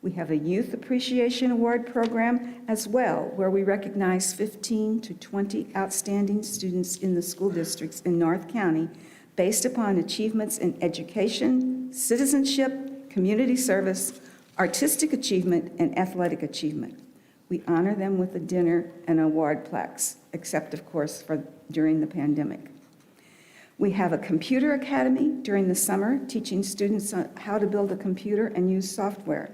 We have a Youth Appreciation Award program as well, where we recognize 15 to 20 outstanding students in the school districts in North County based upon achievements in education, citizenship, community service, artistic achievement, and athletic achievement. We honor them with a dinner and award plaques, except, of course, for during the pandemic. We have a computer academy during the summer, teaching students how to build a computer and use software.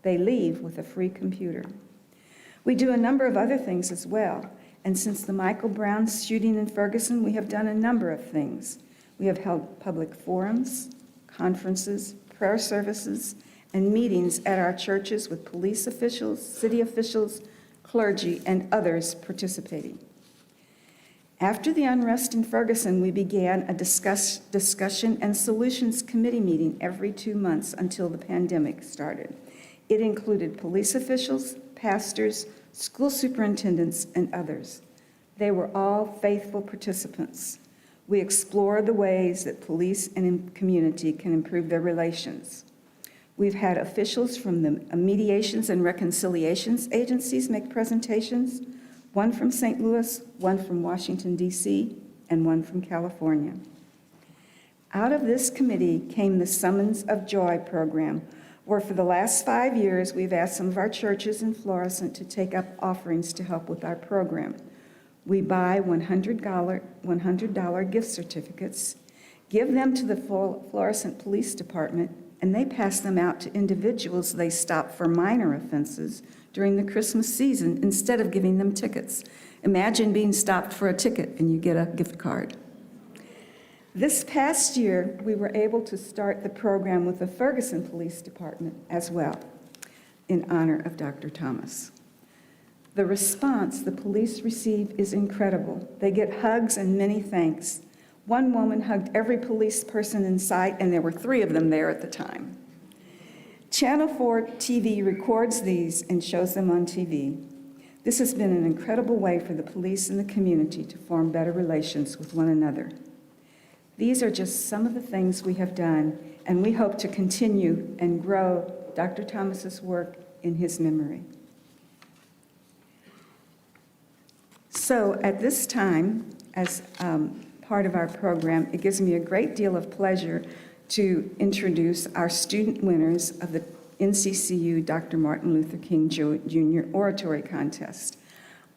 They leave with a free computer. We do a number of other things as well, and since the Michael Brown shooting in Ferguson, we have done a number of things. We have held public forums, conferences, prayer services, and meetings at our churches with police officials, city officials, clergy, and others participating. After the unrest in Ferguson, we began a discussion and solutions committee meeting every 2 months until the pandemic started. It included police officials, pastors, school superintendents, and others. They were all faithful participants. We explore the ways that police and community can improve their relations. We've had officials from the mediations and reconciliations agencies make presentations, one from St. Louis, one from Washington, D.C., and one from California. Out of this committee came the Summons of Joy program, where for the last 5 years, we've asked some of our churches in Florissant to take up offerings to help with our program. We buy $100 gift certificates, give them to the Florissant Police Department, and they pass them out to individuals they stop for minor offenses during the Christmas season instead of giving them tickets. Imagine being stopped for a ticket and you get a gift card. This past year, we were able to start the program with the Ferguson Police Department as well, in honor of Dr. Thomas. The response the police receive is incredible. They get hugs and many thanks. One woman hugged every police person in sight, and there were 3 of them there at the time. Channel 4 TV records these and shows them on TV. This has been an incredible way for the police and the community to form better relations with one another. These are just some of the things we have done, and we hope to continue and grow Dr. Thomas's work in his memory. So at this time, as part of our program, it gives me a great deal of pleasure to introduce our student winners of the NCCU Dr. Martin Luther King Jr. Oratory Contest.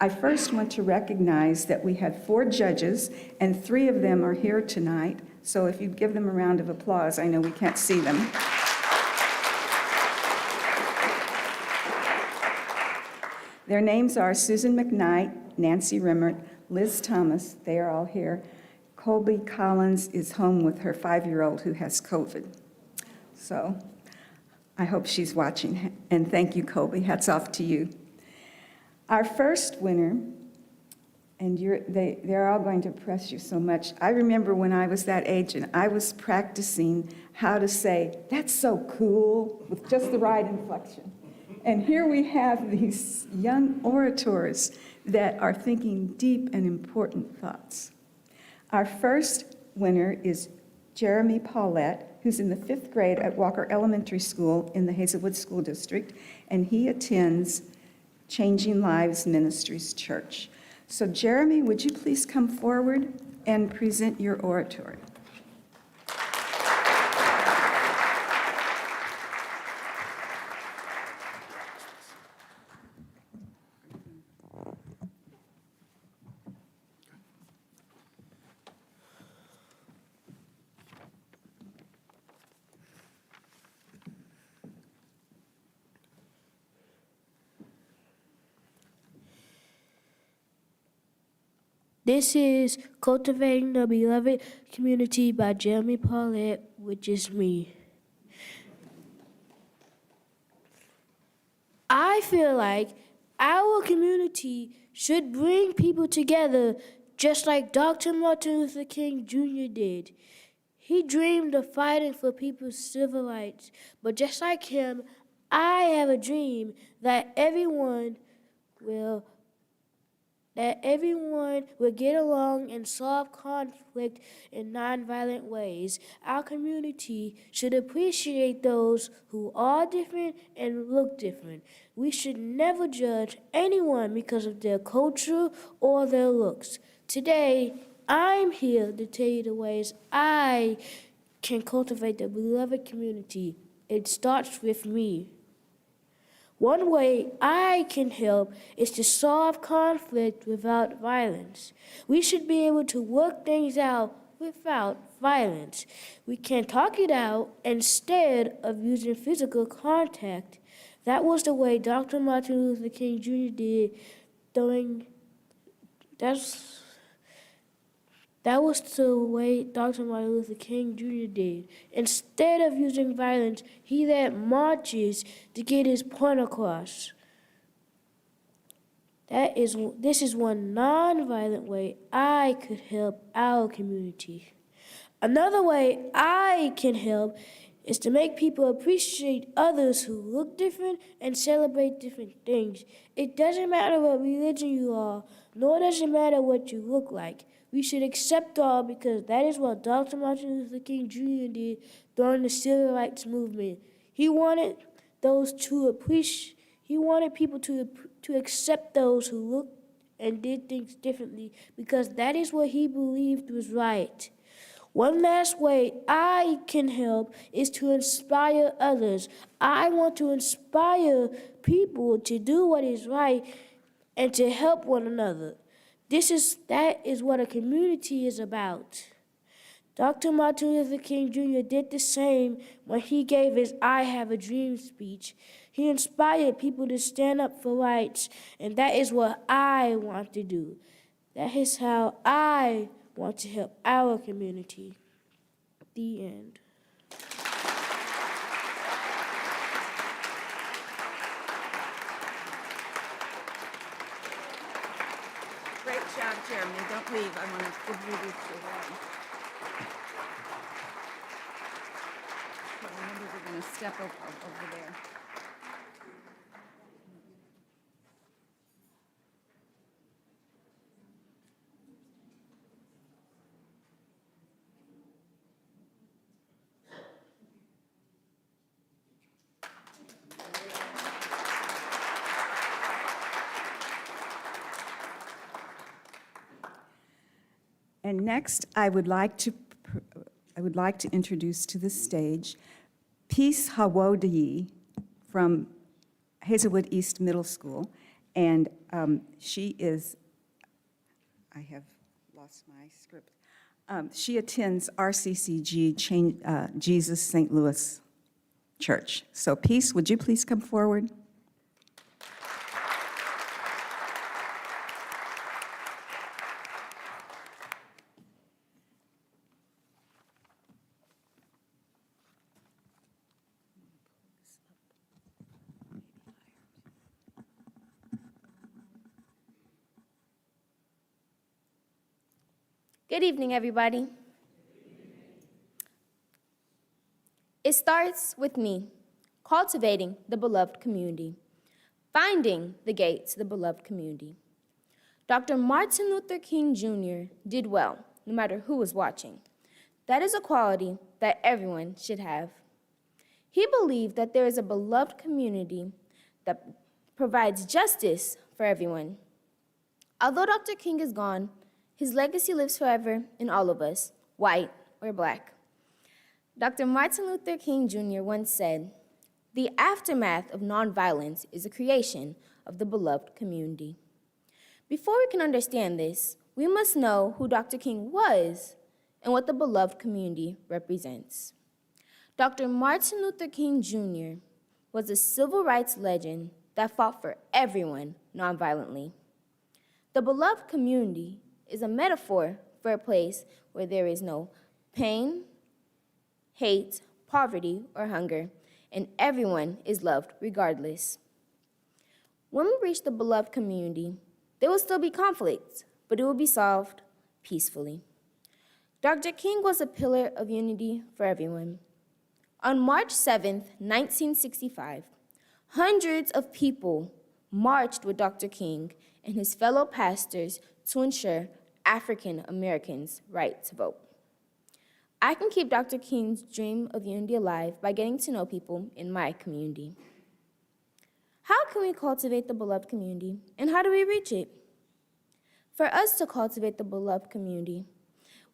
I first want to recognize that we had 4 judges, and 3 of them are here tonight, so if you'd give them a round of applause, I know we can't see them. Their names are Susan McKnight, Nancy Rimmert, Liz Thomas, they are all here. Colby Collins is home with her 5-year-old who has COVID. So I hope she's watching, and thank you, Colby. Hats off to you. Our first winner, and they're all going to impress you so much. I remember when I was that age and I was practicing how to say, "That's so cool," with just the right inflection. And here we have these young orators that are thinking deep and important thoughts. Our first winner is Jeremy Paulette, who's in the 5th grade at Walker Elementary School in the Hazelwood School District, and he attends Changing Lives Ministries Church. So Jeremy, would you please come forward and present your oratory? This is Cultivating the Beloved Community by Jeremy Paulette, which is me. I feel like our community should bring people together just like Dr. Martin Luther King Jr. did. He dreamed of fighting for people's civil rights, but just like him, I have a dream that everyone will get along and solve conflict in nonviolent ways. Our community should appreciate those who are different and look different. We should never judge anyone because of their culture or their looks. Today, I'm here to tell you the ways I can cultivate the beloved community. It starts with me. One way I can help is to solve conflict without violence. We should be able to work things out without violence. We can talk it out instead of using physical contact. That was the way Dr. Martin Luther King Jr. did That was the way Dr. Martin Luther King Jr. did. Instead of using violence, he led marches to get his point across. This is one nonviolent way I could help our community. Another way I can help is to make people appreciate others who look different and celebrate different things. It doesn't matter what religion you are, nor does it matter what you look like. We should accept all because that is what Dr. Martin Luther King Jr. did during the civil rights movement. He wanted people to accept those who looked and did things differently because that is what he believed was right. One last way I can help is to inspire others. I want to inspire people to do what is right and to help one another. That is what a community is about. Dr. Martin Luther King Jr. did the same when he gave his I Have a Dream speech. He inspired people to stand up for rights, and that is what I want to do. That is how I want to help our community. The end. Great job, Jeremy. Don't leave. I want to give you this award. Remember, we're going to step over there. And next, I would like to introduce to the stage Peace Hawodiyi from Hazelwood East Middle School. And she is, I have lost my script. She attends RCCG Jesus St. Louis Church. So Peace, would you please come forward? Good evening, everybody. It starts with me, cultivating the beloved community, finding the gate to the beloved community. Dr. Martin Luther King Jr. did well, no matter who was watching. That is a quality that everyone should have. He believed that there is a beloved community that provides justice for everyone. Although Dr. King is gone, his legacy lives forever in all of us, white or black. Dr. Martin Luther King Jr. once said, "The aftermath of nonviolence is a creation of the beloved community." Before we can understand this, we must know who Dr. King was and what the beloved community represents. Dr. Martin Luther King Jr. was a civil rights legend that fought for everyone nonviolently. The beloved community is a metaphor for a place where there is no pain, hate, poverty, or hunger, and everyone is loved regardless. When we reach the beloved community, there will still be conflict, but it will be solved peacefully. Dr. King was a pillar of unity for everyone. On March 7th, 1965, hundreds of people marched with Dr. King and his fellow pastors to ensure African Americans' right to vote. I can keep Dr. King's dream of unity alive by getting to know people in my community. How can we cultivate the beloved community, and how do we reach it? For us to cultivate the beloved community,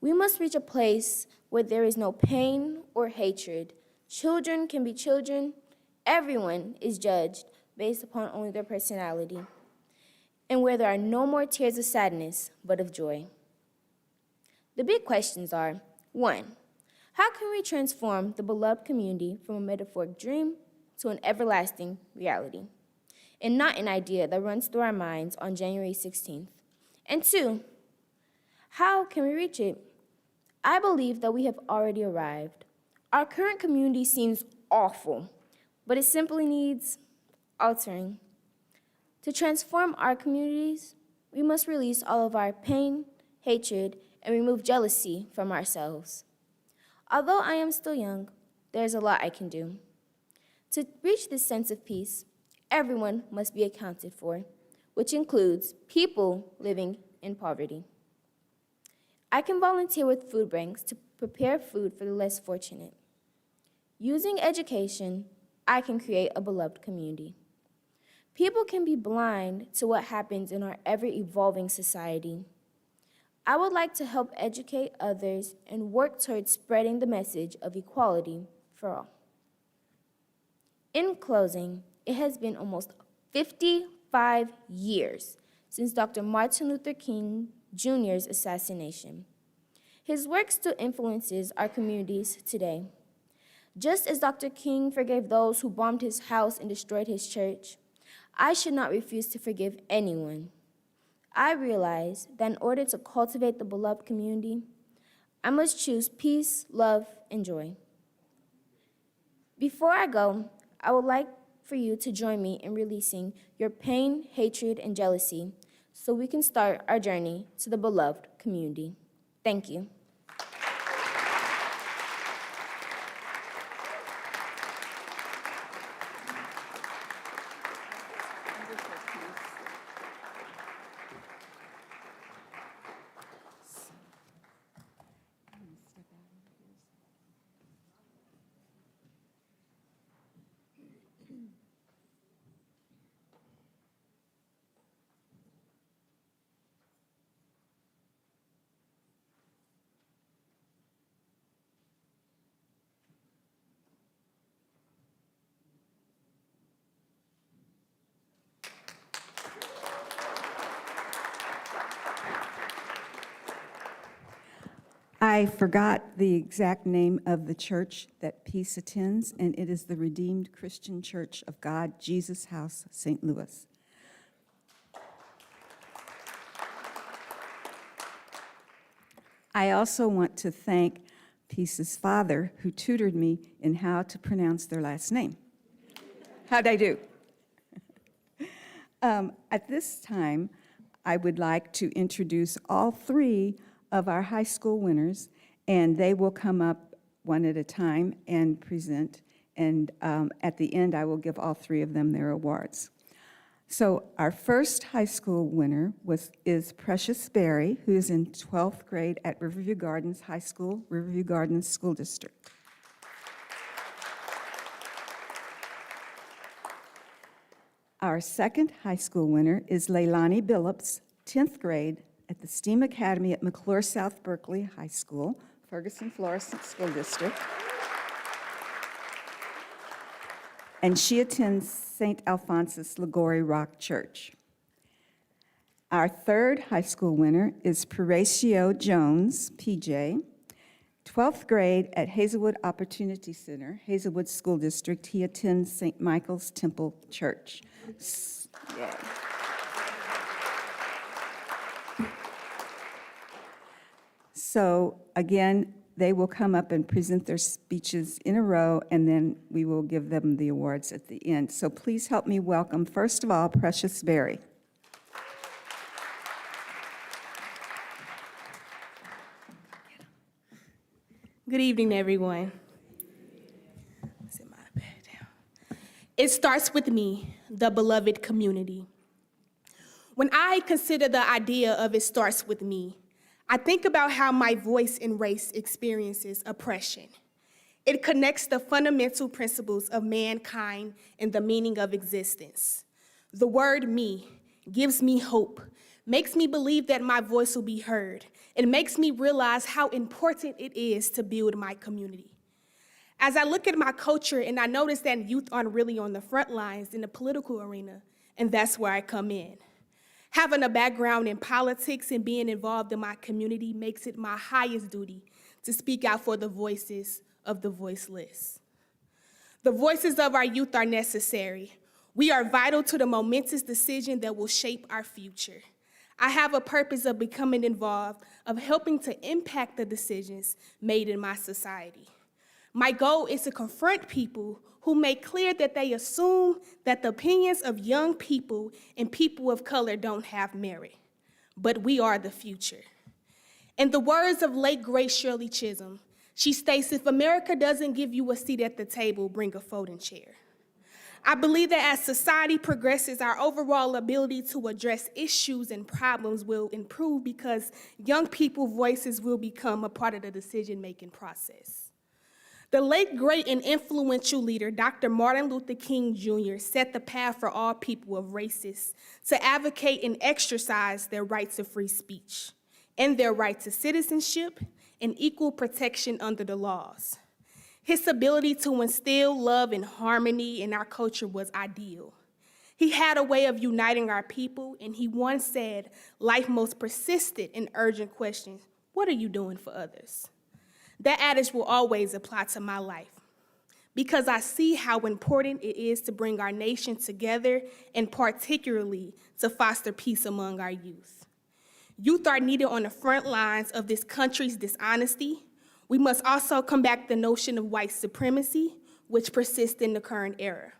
we must reach a place where there is no pain or hatred. Children can be children. Everyone is judged based upon only their personality, and where there are no more tears of sadness, but of joy. The big questions are, 1, how can we transform the beloved community from a metaphoric dream to an everlasting reality, and not an idea that runs through our minds on January 16th? And 2, how can we reach it? I believe that we have already arrived. Our current community seems awful, but it simply needs altering. To transform our communities, we must release all of our pain, hatred, and remove jealousy from ourselves. Although I am still young, there's a lot I can do. To reach this sense of peace, everyone must be accounted for, which includes people living in poverty. I can volunteer with food banks to prepare food for the less fortunate. Using education, I can create a beloved community. People can be blind to what happens in our ever-evolving society. I would like to help educate others and work towards spreading the message of equality for all. In closing, it has been almost 55 years since Dr. Martin Luther King Jr.'s assassination. His work still influences our communities today. Just as Dr. King forgave those who bombed his house and destroyed his church, I should not refuse to forgive anyone. I realize that in order to cultivate the beloved community, I must choose peace, love, and joy. Before I go, I would like for you to join me in releasing your pain, hatred, and jealousy so we can start our journey to the beloved community. Thank you. I forgot the exact name of the church that Peace attends, and it is the Redeemed Christian Church of God, Jesus House, St. Louis. I also want to thank Peace's father, who tutored me in how to pronounce their last name. How'd I do? At this time, I would like to introduce all three of our high school winners, and they will come up one at a time and present, and at the end, I will give all three of them their awards. So our first high school winner is Precious Berry, who is in 12th grade at Riverview Gardens High School, Riverview Gardens School District. Our second high school winner is Leilani Billups, 10th grade at the STEAM Academy at McClure South Berkeley High School, Ferguson Florissant School District. And she attends St. Alphonsus Liguori Rock Church. Our third high school winner is Horatio Jones, PJ, 12th grade at Hazelwood Opportunity Center, Hazelwood School District. He attends St. Michael's Temple Church. Yay. So again, they will come up and present their speeches in a row, and then we will give them the awards at the end. So please help me welcome, first of all, Precious Berry. Good evening, everyone. Sit my bed down. It starts with me, the beloved community. When I consider the idea of it starts with me, I think about how my voice and race experiences oppression. It connects the fundamental principles of mankind and the meaning of existence. The word me gives me hope, makes me believe that my voice will be heard, and makes me realize how important it is to build my community. As I look at my culture and I notice that youth aren't really on the front lines in the political arena, and that's where I come in. Having a background in politics and being involved in my community makes it my highest duty to speak out for the voices of the voiceless. The voices of our youth are necessary. We are vital to the momentous decision that will shape our future. I have a purpose of becoming involved, of helping to impact the decisions made in my society. My goal is to confront people who make clear that they assume that the opinions of young people and people of color don't have merit, but we are the future. In the words of late great Shirley Chisholm, She states, if America doesn't give you a seat at the table, bring a folding chair. I believe that as society progresses, our overall ability to address issues and problems will improve because young people's voices will become a part of the decision-making process. The late, great, and influential leader, Dr. Martin Luther King Jr., set the path for all people of races to advocate and exercise their rights of free speech and their right to citizenship and equal protection under the laws. His ability to instill love and harmony in our culture was ideal. He had a way of uniting our people, and he once said, life most persistent and urgent questions, what are you doing for others? That adage will always apply to my life because I see how important it is to bring our nation together and particularly to foster peace among our youth. Youth are needed on the front lines of this country's dishonesty. We must also combat the notion of white supremacy, which persists in the current era.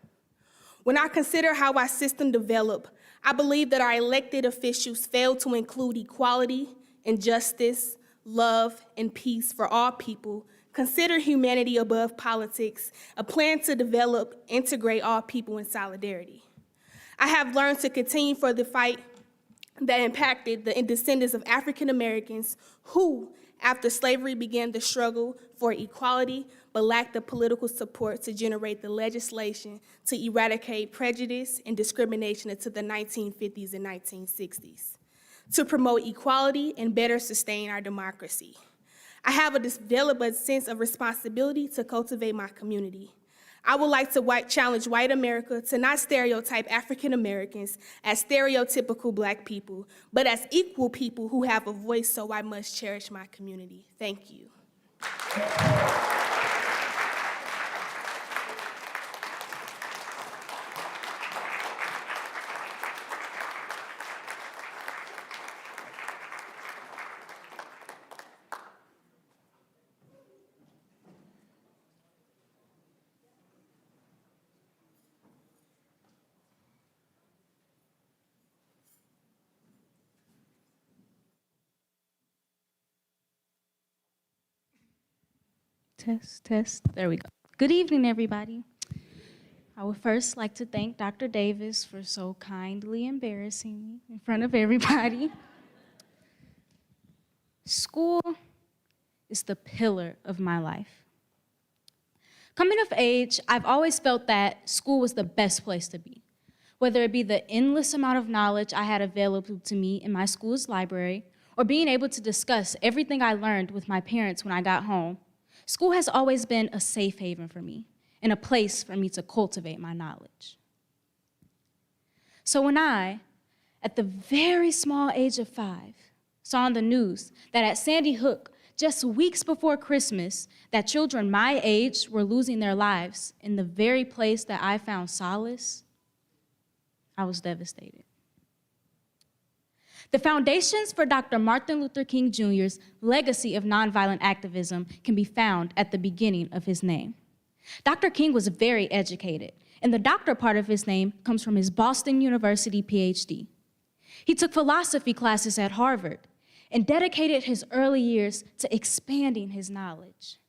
When I consider how our system developed, I believe that our elected officials failed to include equality and justice, love, and peace for all people, consider humanity above politics, a plan to develop, integrate all people in solidarity. I have learned to continue for the fight that impacted the descendants of African Americans who, after slavery began the struggle for equality, but lacked the political support to generate the legislation to eradicate prejudice and discrimination into the 1950s and 1960s, to promote equality and better sustain our democracy. I have developed a sense of responsibility to cultivate my community. I would like to challenge white America to not stereotype African Americans as stereotypical Black people, but as equal people who have a voice, so I must cherish my community. Thank you. Test. There we go. Good evening, everybody. I would first like to thank Dr. Davis for so kindly embarrassing me in front of everybody. School is the pillar of my life. Coming of age, I've always felt that school was the best place to be, whether it be the endless amount of knowledge I had available to me in my school's library, or being able to discuss everything I learned with my parents when I got home. School has always been a safe haven for me and a place for me to cultivate my knowledge. So when I, at the very small age of 5, saw on the news that at Sandy Hook, just weeks before Christmas, that children my age were losing their lives in the very place that I found solace, I was devastated. The foundations for Dr. Martin Luther King Jr.'s legacy of nonviolent activism can be found at the beginning of his name. Dr. King was very educated, and the doctor part of his name comes from his Boston University PhD. He took philosophy classes at Harvard and dedicated his early years to expanding his knowledge.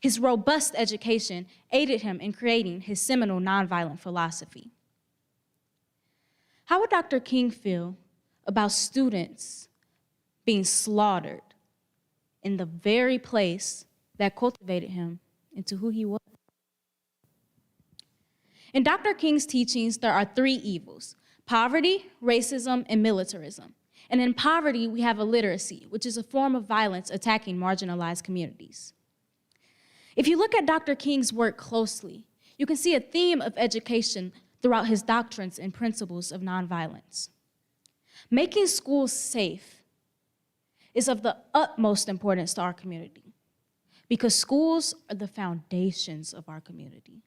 His robust education aided him in creating his seminal nonviolent philosophy. How would Dr. King feel about students being slaughtered in the very place that cultivated him into who he was? In Dr. King's teachings, there are 3 evils: poverty, racism, and militarism. And in poverty, we have illiteracy, which is a form of violence attacking marginalized communities. If you look at Dr. King's work closely, you can see a theme of education throughout his doctrines and principles of nonviolence. Making schools safe is of the utmost importance to our community because schools are the foundations of our community.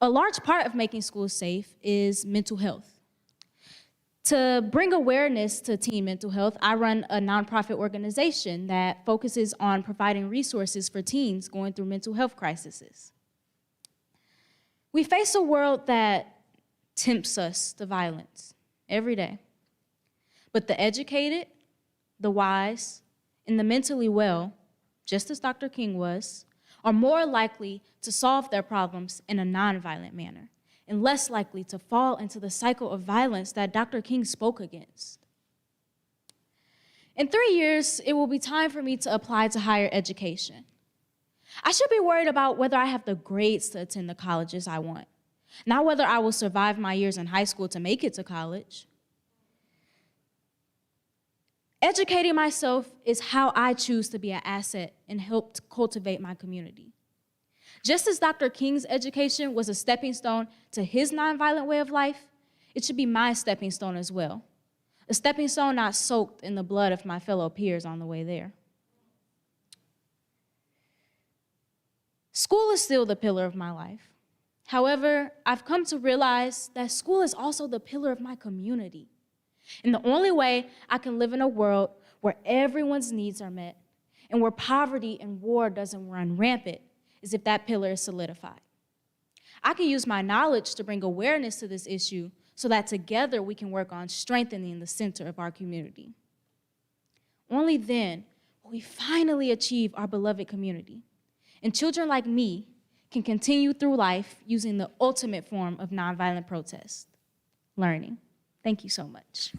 A large part of making schools safe is mental health. To bring awareness to teen mental health, I run a nonprofit organization that focuses on providing resources for teens going through mental health crises. We face a world that tempts us to violence every day. But the educated, the wise, and the mentally well just as Dr. King was, are more likely to solve their problems in a nonviolent manner and less likely to fall into the cycle of violence that Dr. King spoke against. In 3 years, it will be time for me to apply to higher education. I should be worried about whether I have the grades to attend the colleges I want, not whether I will survive my years in high school to make it to college. Educating myself is how I choose to be an asset and help to cultivate my community. Just as Dr. King's education was a stepping stone to his nonviolent way of life, it should be my stepping stone as well. A stepping stone not soaked in the blood of my fellow peers on the way there. School is still the pillar of my life. However, I've come to realize that school is also the pillar of my community. And the only way I can live in a world where everyone's needs are met and where poverty and war doesn't run rampant is if that pillar is solidified. I can use my knowledge to bring awareness to this issue so that together we can work on strengthening the center of our community. Only then will we finally achieve our beloved community. And children like me can continue through life using the ultimate form of nonviolent protest, learning. Thank you so much.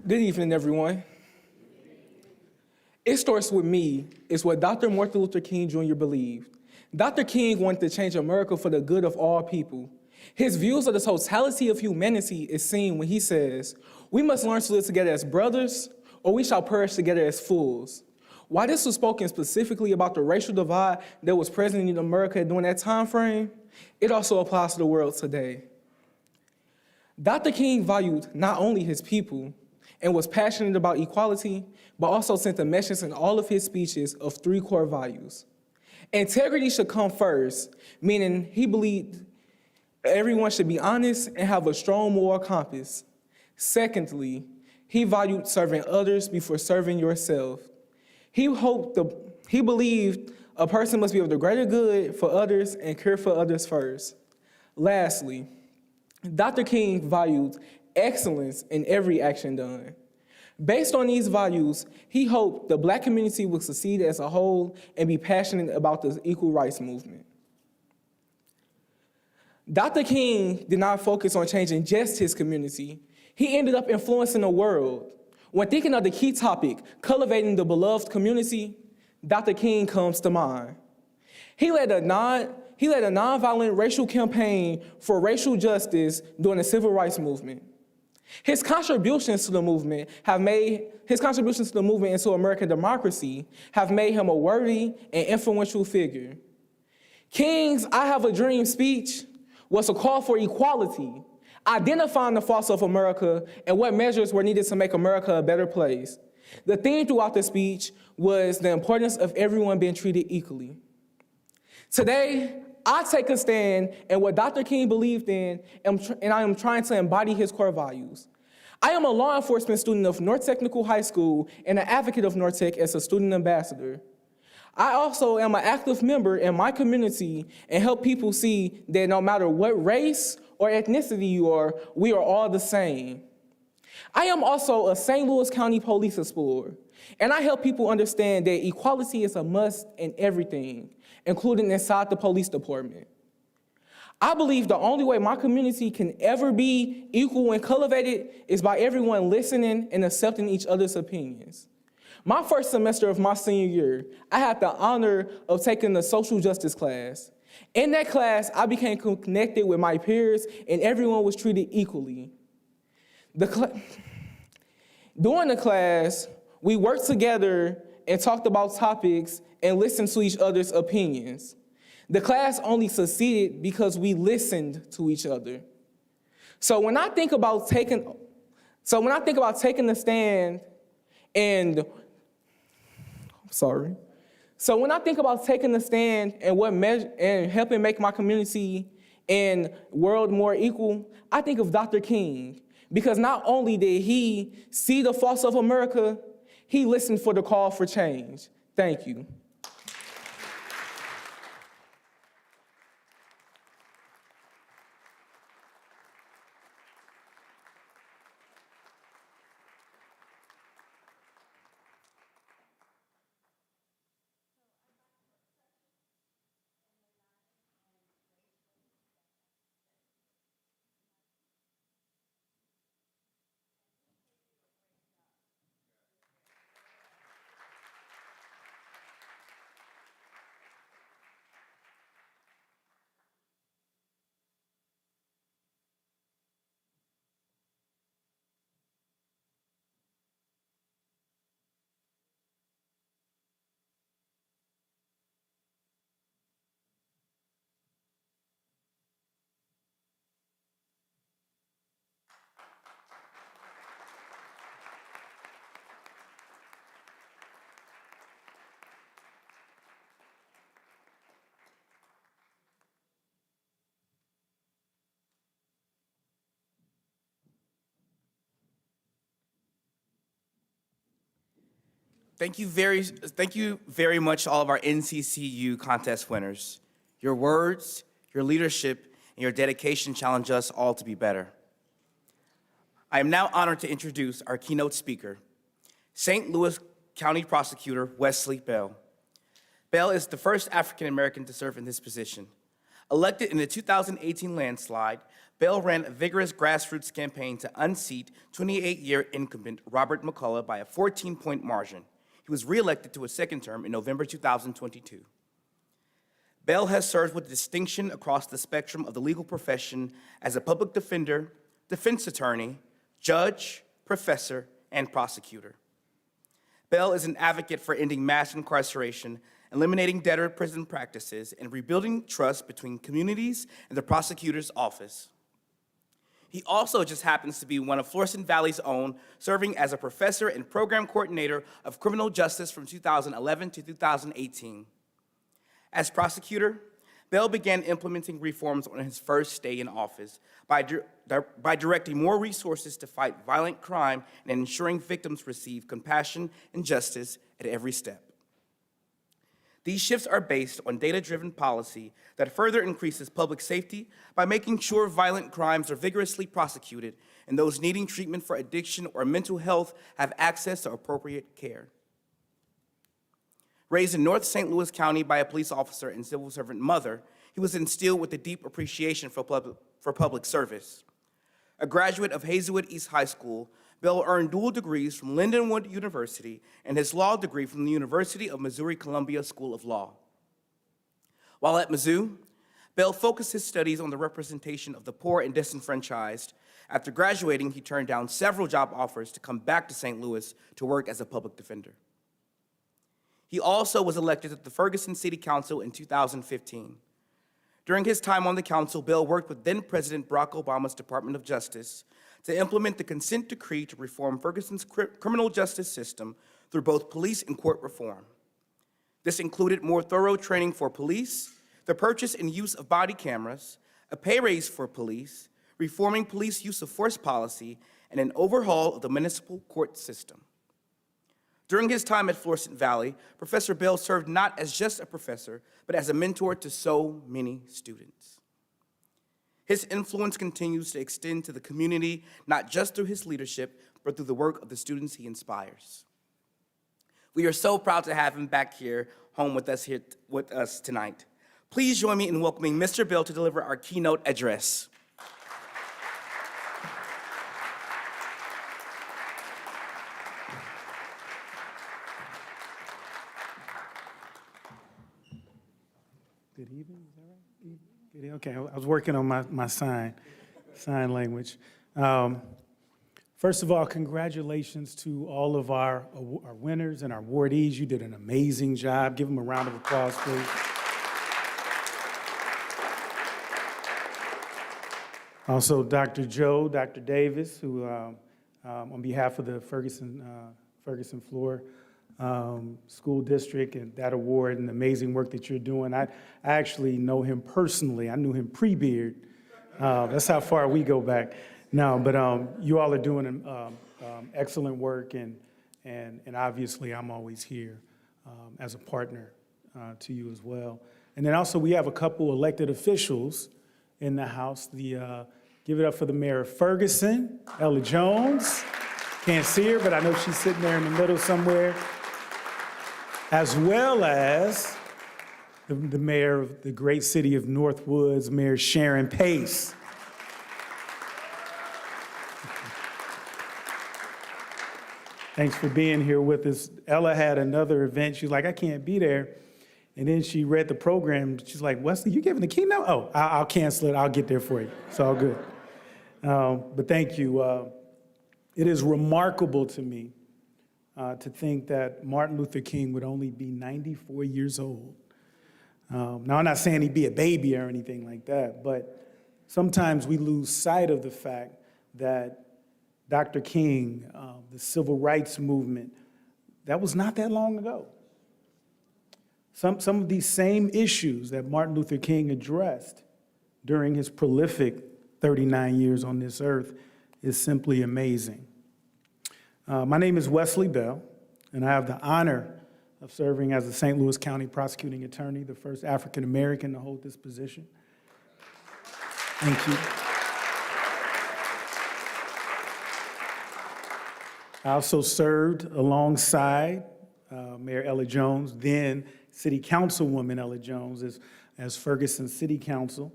Good evening, everyone. It starts with me. It's what Dr. Martin Luther King Jr. believed. Dr. King wanted to change America for the good of all people. His views of the totality of humanity is seen when he says, "We must learn to live together as brothers, or we shall perish together as fools." While this was spoken specifically about the racial divide that was present in America during that time frame, it also applies to the world today. Dr. King valued not only his people and was passionate about equality, but also sent a message in all of his speeches of 3 core values. Integrity should come first, meaning he believed everyone should be honest and have a strong moral compass. Secondly, he valued serving others before serving yourself. He believed a person must be of the greater good for others and care for others first. Lastly, Dr. King valued excellence in every action done. Based on these values, he hoped the Black community would succeed as a whole and be passionate about the equal rights movement. Dr. King did not focus on changing just his community. He ended up influencing the world. When thinking of the key topic, cultivating the beloved community, Dr. King comes to mind. He led a nonviolent racial campaign for racial justice during the civil rights movement. His contributions to the movement into American democracy have made him a worthy and influential figure. King's "I Have a Dream" speech was a call for equality, identifying the faults of America and what measures were needed to make America a better place. The theme throughout the speech was the importance of everyone being treated equally. Today, I take a stand in what Dr. King believed in, and I am trying to embody his core values. I am a law enforcement student of North Technical High School and an advocate of North Tech as a student ambassador. I also am an active member in my community and help people see that no matter what race or ethnicity you are, we are all the same. I am also a St. Louis County Police Explorer, and I help people understand that equality is a must in everything, including inside the police department. I believe the only way my community can ever be equal and cultivated is by everyone listening and accepting each other's opinions. My first semester of my senior year, I had the honor of taking the social justice class. In that class, I became connected with my peers and everyone was treated equally. During the class, we worked together and talked about topics and listened to each other's opinions. The class only succeeded because we listened to each other. So when I think about taking the stand and So when I think about taking a stand and helping make my community and world more equal, I think of Dr. King, because not only did he see the faults of America, he listened for the call for change. Thank you. Thank you very much, all of our NCCU contest winners. Your words, your leadership, and your dedication challenge us all to be better. I am now honored to introduce our keynote speaker, St. Louis County Prosecutor Wesley Bell. Bell is the first African American to serve in this position. Elected in the 2018 landslide, Bell ran a vigorous grassroots campaign to unseat 28-year incumbent Robert McCullough by a 14-point margin. He was reelected to a second term in November 2022. Bell has served with distinction across the spectrum of the legal profession as a public defender, defense attorney, judge, professor, and prosecutor. Bell is an advocate for ending mass incarceration, eliminating debtor prison practices, and rebuilding trust between communities and the prosecutor's office. He also just happens to be one of Florissant Valley's own, serving as a professor and program coordinator of criminal justice from 2011 to 2018. As prosecutor, Bell began implementing reforms on his first stay in office by directing more resources to fight violent crime and ensuring victims receive compassion and justice at every step. These shifts are based on data-driven policy that further increases public safety by making sure violent crimes are vigorously prosecuted and those needing treatment for addiction or mental health have access to appropriate care. Raised in North St. Louis County by a police officer and civil servant mother, he was instilled with a deep appreciation for public service. A graduate of Hazelwood East High School, Bell earned dual degrees from Lindenwood University and his law degree from the University of Missouri-Columbia School of Law. While at Mizzou, Bell focused his studies on the representation of the poor and disenfranchised. After graduating, he turned down several job offers to come back to St. Louis to work as a public defender. He also was elected to the Ferguson City Council in 2015. During his time on the council, Bell worked with then-President Barack Obama's Department of Justice to implement the consent decree to reform Ferguson's criminal justice system through both police and court reform. This included more thorough training for police, the purchase and use of body cameras, a pay raise for police, reforming police use of force policy, and an overhaul of the municipal court system. During his time at Florissant Valley, Professor Bell served not as just a professor, but as a mentor to so many students. His influence continues to extend to the community, not just through his leadership, but through the work of the students he inspires. We are so proud to have him back here, home with us tonight. Please join me in welcoming Mr. Bell to deliver our keynote address. Good evening, is that right? Good evening. Okay, I was working on my sign language. First of all, congratulations to all of our winners and our awardees. You did an amazing job. Give them a round of applause, please. Also, Dr. Joe, Dr. Davis, who on behalf of the Ferguson floor, school district and that award and the amazing work that you're doing. I actually know him personally. I knew him pre-Beard. That's how far we go back. No, but you all are doing excellent work, and obviously I'm always here as a partner to you as well. And then also we have a couple elected officials in the House. Give it up for the mayor of Ferguson, Ella Jones. Can't see her, but I know she's sitting there in the middle somewhere. As well as the mayor of the great city of Northwoods, Mayor Sharon Pace. Thanks for being here with us. Ella had another event. She's like, I can't be there. And then she read the program. She's like, Wesley, you giving the keynote? Oh, I'll cancel it. I'll get there for you. It's all good. But thank you. It is remarkable to me to think that Martin Luther King would only be 94 years old. Now, I'm not saying he'd be a baby or anything like that, but sometimes we lose sight of the fact that Dr. King, the civil rights movement, that was not that long ago. Some of these same issues that Martin Luther King addressed during his prolific 39 years on this earth is simply amazing. My name is Wesley Bell, and I have the honor of serving as the St. Louis County Prosecuting Attorney, the first African American to hold this position. Thank you. I also served alongside Mayor Ella Jones, then City Councilwoman Ella Jones, as Ferguson City Council.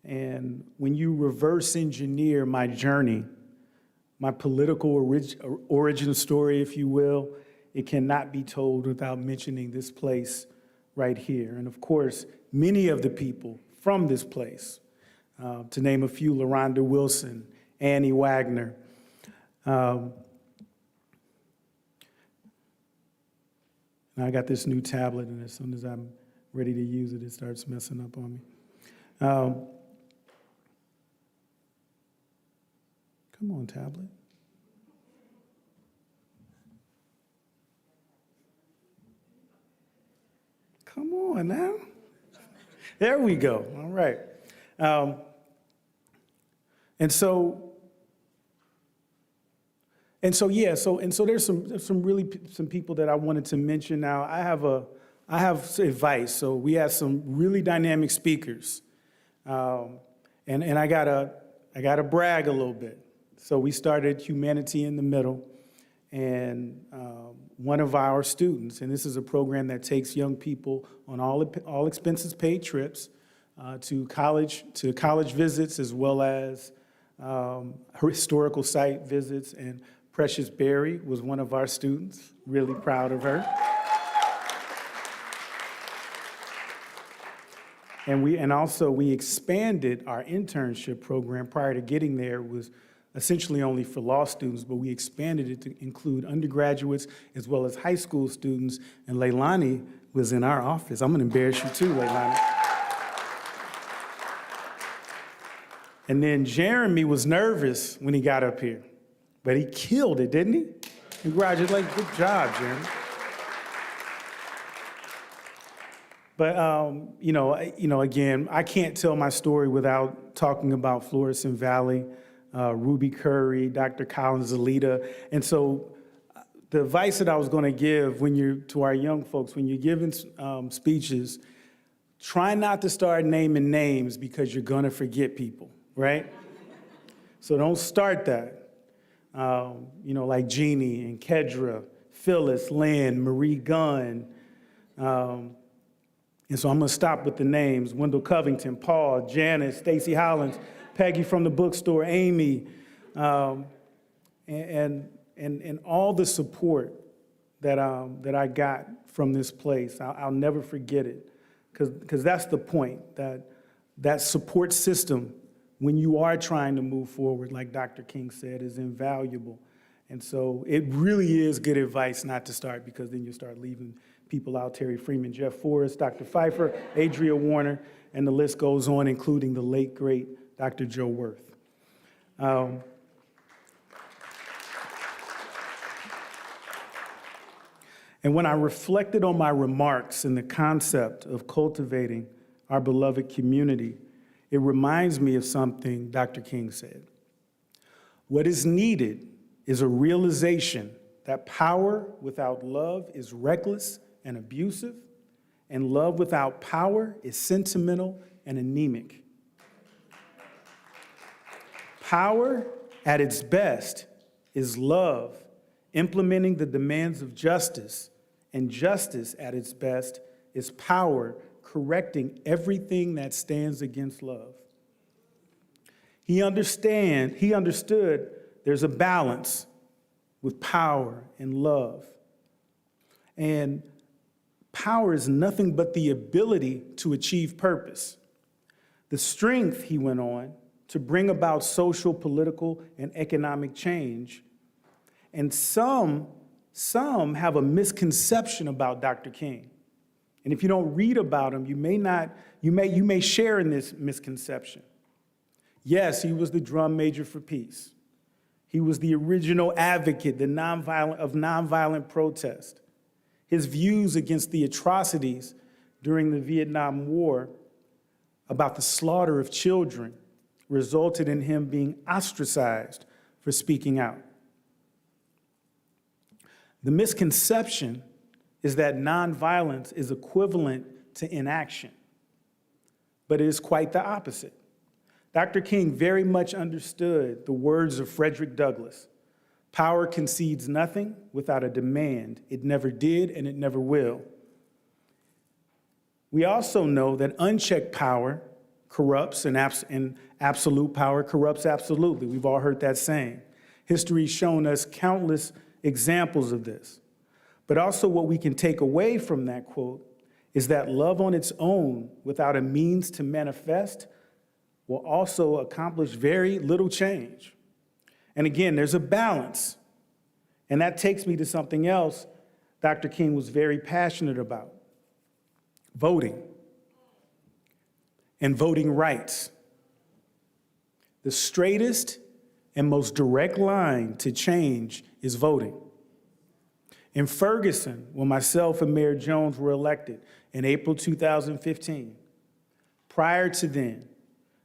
And when you reverse engineer my journey, my political origin story, if you will, it cannot be told without mentioning this place right here. And of course, many of the people from this place, to name a few, LaRonda Wilson, Annie Wagner. And I got this new tablet, and as soon as I'm ready to use it, it starts messing up on me. Come on, tablet. Come on now. There we go. All right. So there's some people that I wanted to mention now. I have advice. So we have some really dynamic speakers, and I gotta brag a little bit. So we started Humanity in the Middle, and one of our students, and this is a program that takes young people on all expenses paid trips to college visits, as well as historical site visits. And Precious Berry was one of our students. Really proud of her. And also we expanded our internship program. Prior to getting there, it was essentially only for law students, but we expanded it to include undergraduates as well as high school students. And Leilani was in our office. I'm gonna embarrass you too, Leilani. And then Jeremy was nervous when he got up here, but he killed it, didn't he? Congratulations, good job, Jeremy. But, again, I can't tell my story without talking about Florissant Valley, Ruby Curry, Dr. Collins Alita. And so the advice that I was going to give to our young folks, when you're giving speeches, try not to start naming names because you're going to forget people, right? So don't start that. Like Jeannie and Kedra, Phyllis, Lynn, Marie Gunn. And so I'm going to stop with the names: Wendell Covington, Paul, Janice, Stacy Hollins, Peggy from the bookstore, Amy, and all the support that I got from this place. I'll never forget it, because that's the point, that support system, when you are trying to move forward, like Dr. King said, is invaluable. And so it really is good advice not to start, because then you start leaving people out: Terry Freeman, Jeff Forrest, Dr. Pfeiffer, Adria Warner, and the list goes on, including the late, great Dr. Joe Worth. And when I reflected on my remarks and the concept of cultivating our beloved community, it reminds me of something Dr. King said. What is needed is a realization that power without love is reckless and abusive, and love without power is sentimental and anemic. Power at its best is love implementing the demands of justice, and justice at its best is power correcting everything that stands against love. He understood there's a balance with power and love. And power is nothing but the ability to achieve purpose. The strength, he went on, to bring about social, political, and economic change. And some have a misconception about Dr. King. And if you don't read about him, you may share in this misconception. Yes, he was the drum major for peace. He was the original advocate of nonviolent protest. His views against the atrocities during the Vietnam War about the slaughter of children resulted in him being ostracized for speaking out. The misconception is that nonviolence is equivalent to inaction, but it is quite the opposite. Dr. King very much understood the words of Frederick Douglass: power concedes nothing without a demand. It never did and it never will. We also know that unchecked power corrupts and absolute power corrupts absolutely. We've all heard that saying. History's shown us countless examples of this. But also what we can take away from that quote is that love on its own without a means to manifest will also accomplish very little change. And again, there's a balance. And that takes me to something else Dr. King was very passionate about: voting and voting rights. The straightest and most direct line to change is voting. In Ferguson, when myself and Mayor Jones were elected in April 2015, prior to then,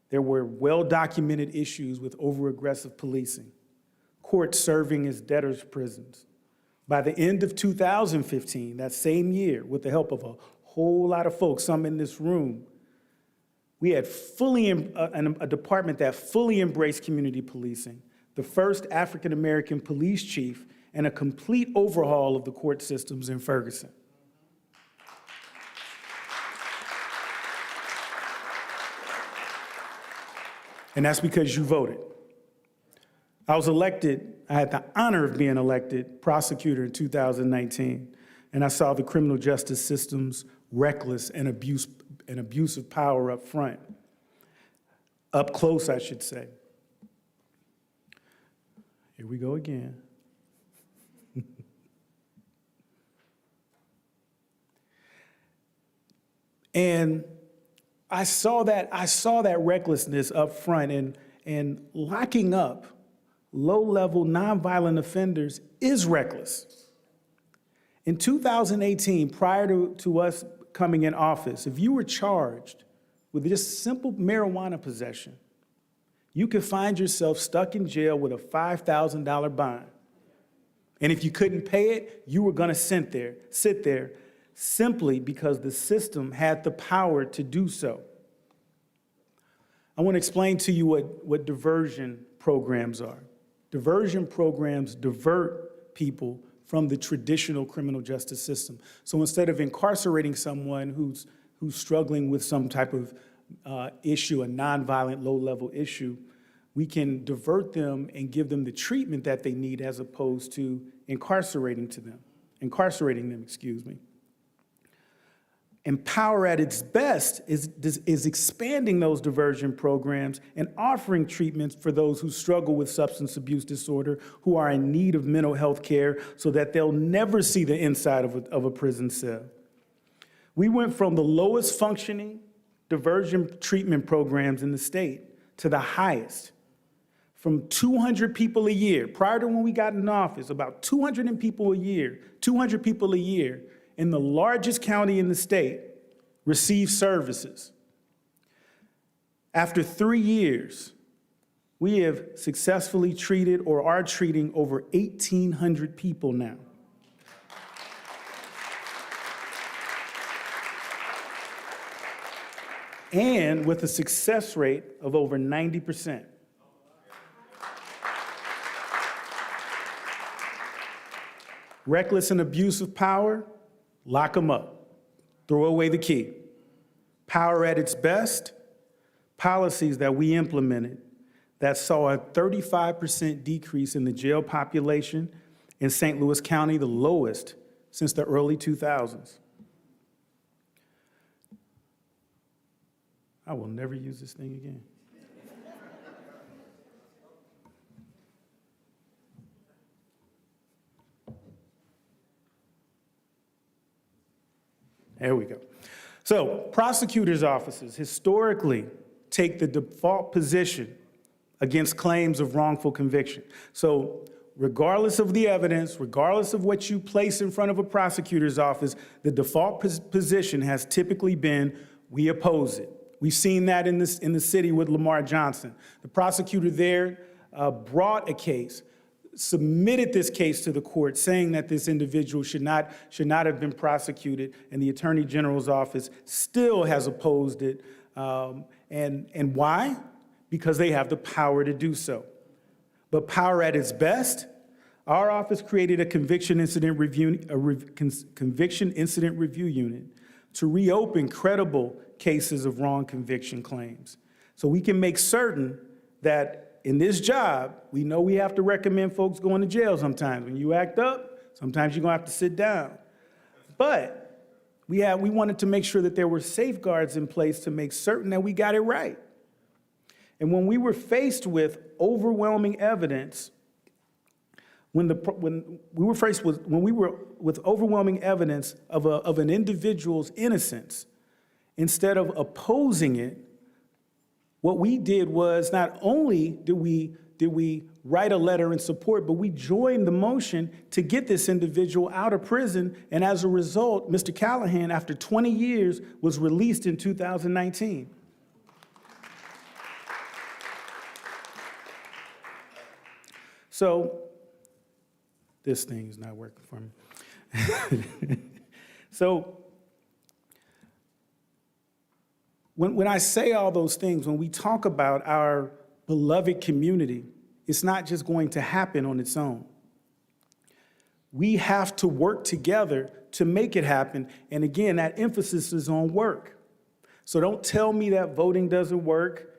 there were well-documented issues with over-aggressive policing, courts serving as debtors' prisons. By the end of 2015, that same year, with the help of a whole lot of folks, some in this room, we had a department that fully embraced community policing, the first African-American police chief, and a complete overhaul of the court systems in Ferguson. And that's because you voted. I had the honor of being elected prosecutor in 2019, and I saw the criminal justice system's reckless and abusive power up front. Up close, I should say. Here we go again. And I saw that recklessness up front, and locking up low-level nonviolent offenders is reckless. In 2018, prior to us coming in office, if you were charged with just simple marijuana possession, you could find yourself stuck in jail with a $5,000 bond. And if you couldn't pay it, you were gonna sit there simply because the system had the power to do so. I want to explain to you what diversion programs are. Diversion programs divert people from the traditional criminal justice system. So instead of incarcerating someone who's struggling with some type of issue, a nonviolent, low-level issue, we can divert them and give them the treatment that they need as opposed to incarcerating them. And power at its best is expanding those diversion programs and offering treatments for those who struggle with substance abuse disorder, who are in need of mental health care, so that they'll never see the inside of a prison cell. We went from the lowest functioning diversion treatment programs in the state to the highest. from 200 people a year. Prior to when we got in office, about 200 people a year in the largest county in the state receive services. After 3 years, we have successfully treated or are treating over 1,800 people now. And with a success rate of over 90%. Reckless and abuse of power, lock them up. Throw away the key. Power at its best, policies that we implemented that saw a 35% decrease in the jail population in St. Louis County, the lowest since the early 2000s. I will never use this thing again. There we go. So, prosecutors' offices historically take the default position against claims of wrongful conviction. So, regardless of the evidence, regardless of what you place in front of a prosecutor's office, the default position has typically been, we oppose it. We've seen that in the city with Lamar Johnson. The prosecutor there brought a case, submitted this case to the court saying that this individual should not have been prosecuted, and the Attorney General's office still has opposed it. And why? Because they have the power to do so. But power at its best, our office created a conviction incident review unit to reopen credible cases of wrong conviction claims. So we can make certain that in this job, we know we have to recommend folks going to jail sometimes. When you act up, sometimes you're gonna have to sit down. But we wanted to make sure that there were safeguards in place to make certain that we got it right. And when we were faced with overwhelming evidence, when we were with overwhelming evidence of an individual's innocence, instead of opposing it, what we did was not only did we write a letter in support, but we joined the motion to get this individual out of prison. And as a result, Mr. Callahan, after 20 years, was released in 2019. So, this thing is not working for me. So, when I say all those things, when we talk about our beloved community, it's not just going to happen on its own. We have to work together to make it happen. And again, that emphasis is on work. So don't tell me that voting doesn't work.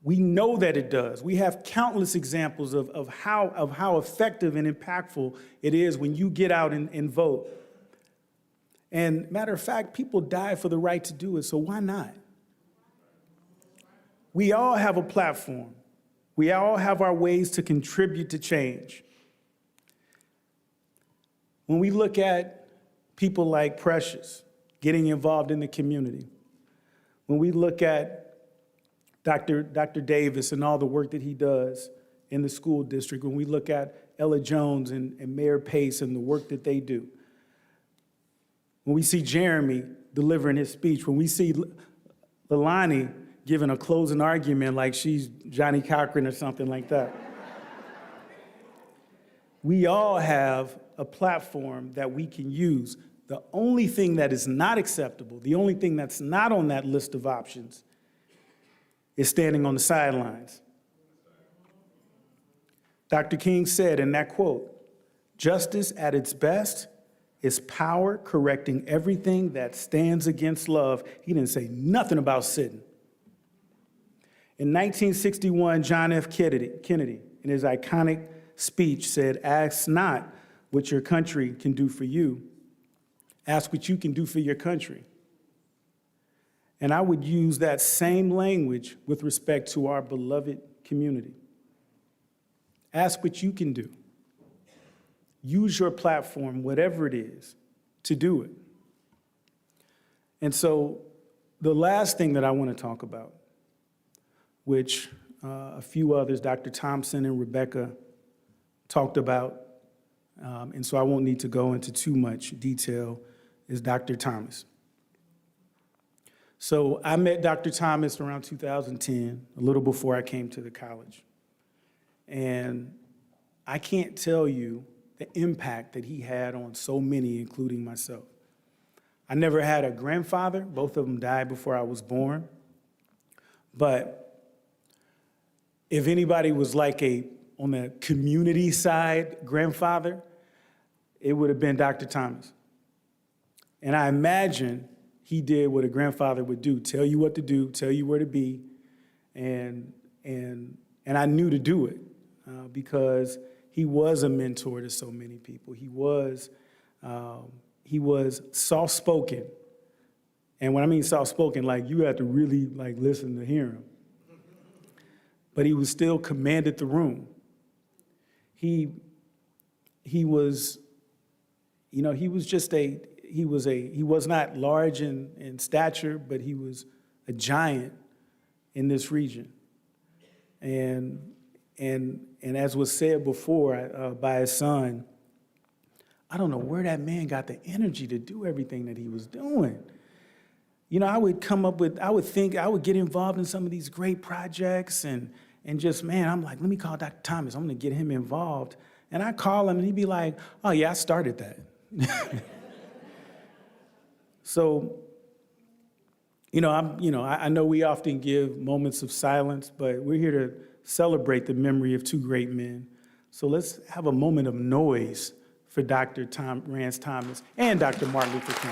We know that it does. We have countless examples of how effective and impactful it is when you get out and vote. And matter of fact, people die for the right to do it, so why not? We all have a platform. We all have our ways to contribute to change. When we look at people like Precious getting involved in the community, when we look at Dr. Davis and all the work that he does in the school district, when we look at Ella Jones and Mayor Pace and the work that they do, when we see Jeremy delivering his speech, when we see Leilani giving a closing argument like she's Johnny Cochran or something like that. We all have a platform that we can use. The only thing that is not acceptable, the only thing that's not on that list of options is standing on the sidelines. Dr. King said in that quote, "Justice at its best is power correcting everything that stands against love." He didn't say nothing about sitting. In 1961, John F. Kennedy, in his iconic speech, said, "Ask not what your country can do for you. Ask what you can do for your country." And I would use that same language with respect to our beloved community. Ask what you can do. Use your platform, whatever it is, to do it. And so the last thing that I want to talk about, which a few others Dr. Thompson and Rebecca talked about, and so I won't need to go into too much detail, is Dr. Thomas. So I met Dr. Thomas around 2010, a little before I came to the college. And I can't tell you the impact that he had on so many, including myself. I never had a grandfather. Both of them died before I was born. But if anybody was like on the community side grandfather, it would have been Dr. Thomas. And I imagine he did what a grandfather would do, tell you what to do, tell you where to be, and I knew to do it because he was a mentor to so many people. He was soft-spoken. And when I mean soft-spoken, like you have to really like listen to hear him. But he was still commanded the room. He was, you know, he was not large in stature, but he was a giant in this region. And as was said before by his son, I don't know where that man got the energy to do everything that he was doing. You know, I would get involved in some of these great projects and just, man, I'm like, let me call Dr. Thomas. I'm gonna get him involved. And I call him and he'd be like, oh yeah, I started that. So, I know we often give moments of silence, but we're here to celebrate the memory of two great men. So let's have a moment of noise for Dr. Rance Thomas and Dr. Martin Luther King.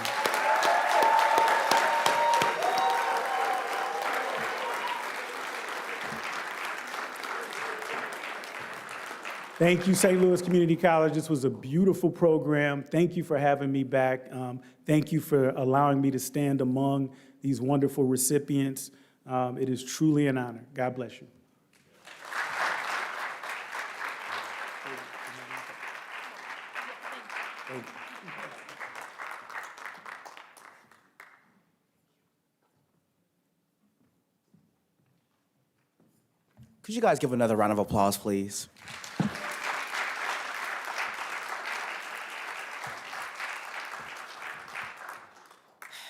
Thank you, St. Louis Community College. This was a beautiful program. Thank you for having me back. Thank you for allowing me to stand among these wonderful recipients. It is truly an honor. God bless you. Thank you. Could you guys give another round of applause, please?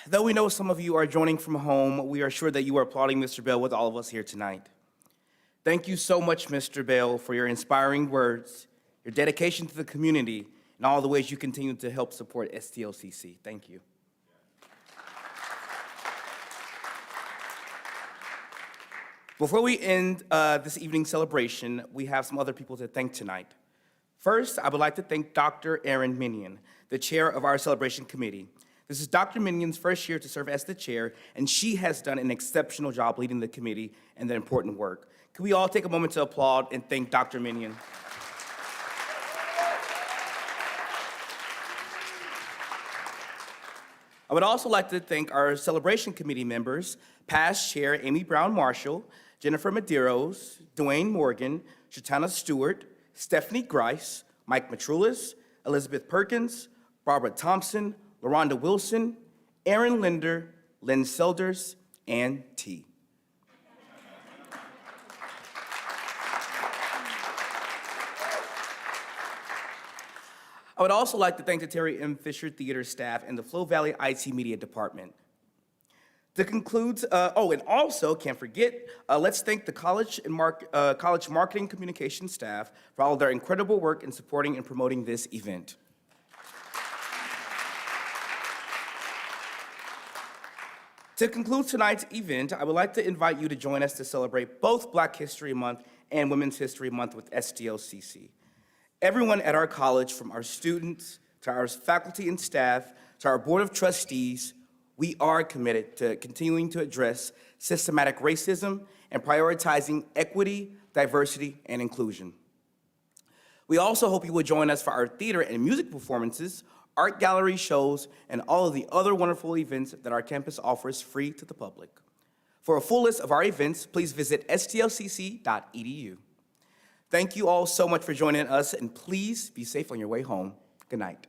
Though we know some of you are joining from home, we are sure that you are applauding Mr. Bell with all of us here tonight. Thank you so much, Mr. Bell, for your inspiring words, your dedication to the community, and all the ways you continue to help support STLCC. Thank you. Before we end this evening's celebration, we have some other people to thank tonight. First, I would like to thank Dr. Erin Minion, the chair of our celebration committee. This is Dr. Minion's first year to serve as the chair, and she has done an exceptional job leading the committee and the important work. Can we all take a moment to applaud and thank Dr. Minion? I would also like to thank our celebration committee members, past chair Amy Brown Marshall, Jennifer Medeiros, Dwayne Morgan, Shatana Stewart, Stephanie Grice, Mike Matrulis, Elizabeth Perkins, Barbara Thompson, LaRonda Wilson, Aaron Linder, Lynn Selders, and T. I would also like to thank the Terry M. Fisher Theater staff and the Flow Valley IT Media Department. To conclude, and also, can't forget, let's thank the college marketing communication staff for all of their incredible work in supporting and promoting this event. To conclude tonight's event, I would like to invite you to join us to celebrate both Black History Month and Women's History Month with STLCC. Everyone at our college, from our students to our faculty and staff to our board of trustees, we are committed to continuing to address systematic racism and prioritizing equity, diversity, and inclusion. We also hope you will join us for our theater and music performances, art gallery shows, and all of the other wonderful events that our campus offers free to the public. For a full list of our events, please visit stlcc.edu. Thank you all so much for joining us, and please be safe on your way home. Good night.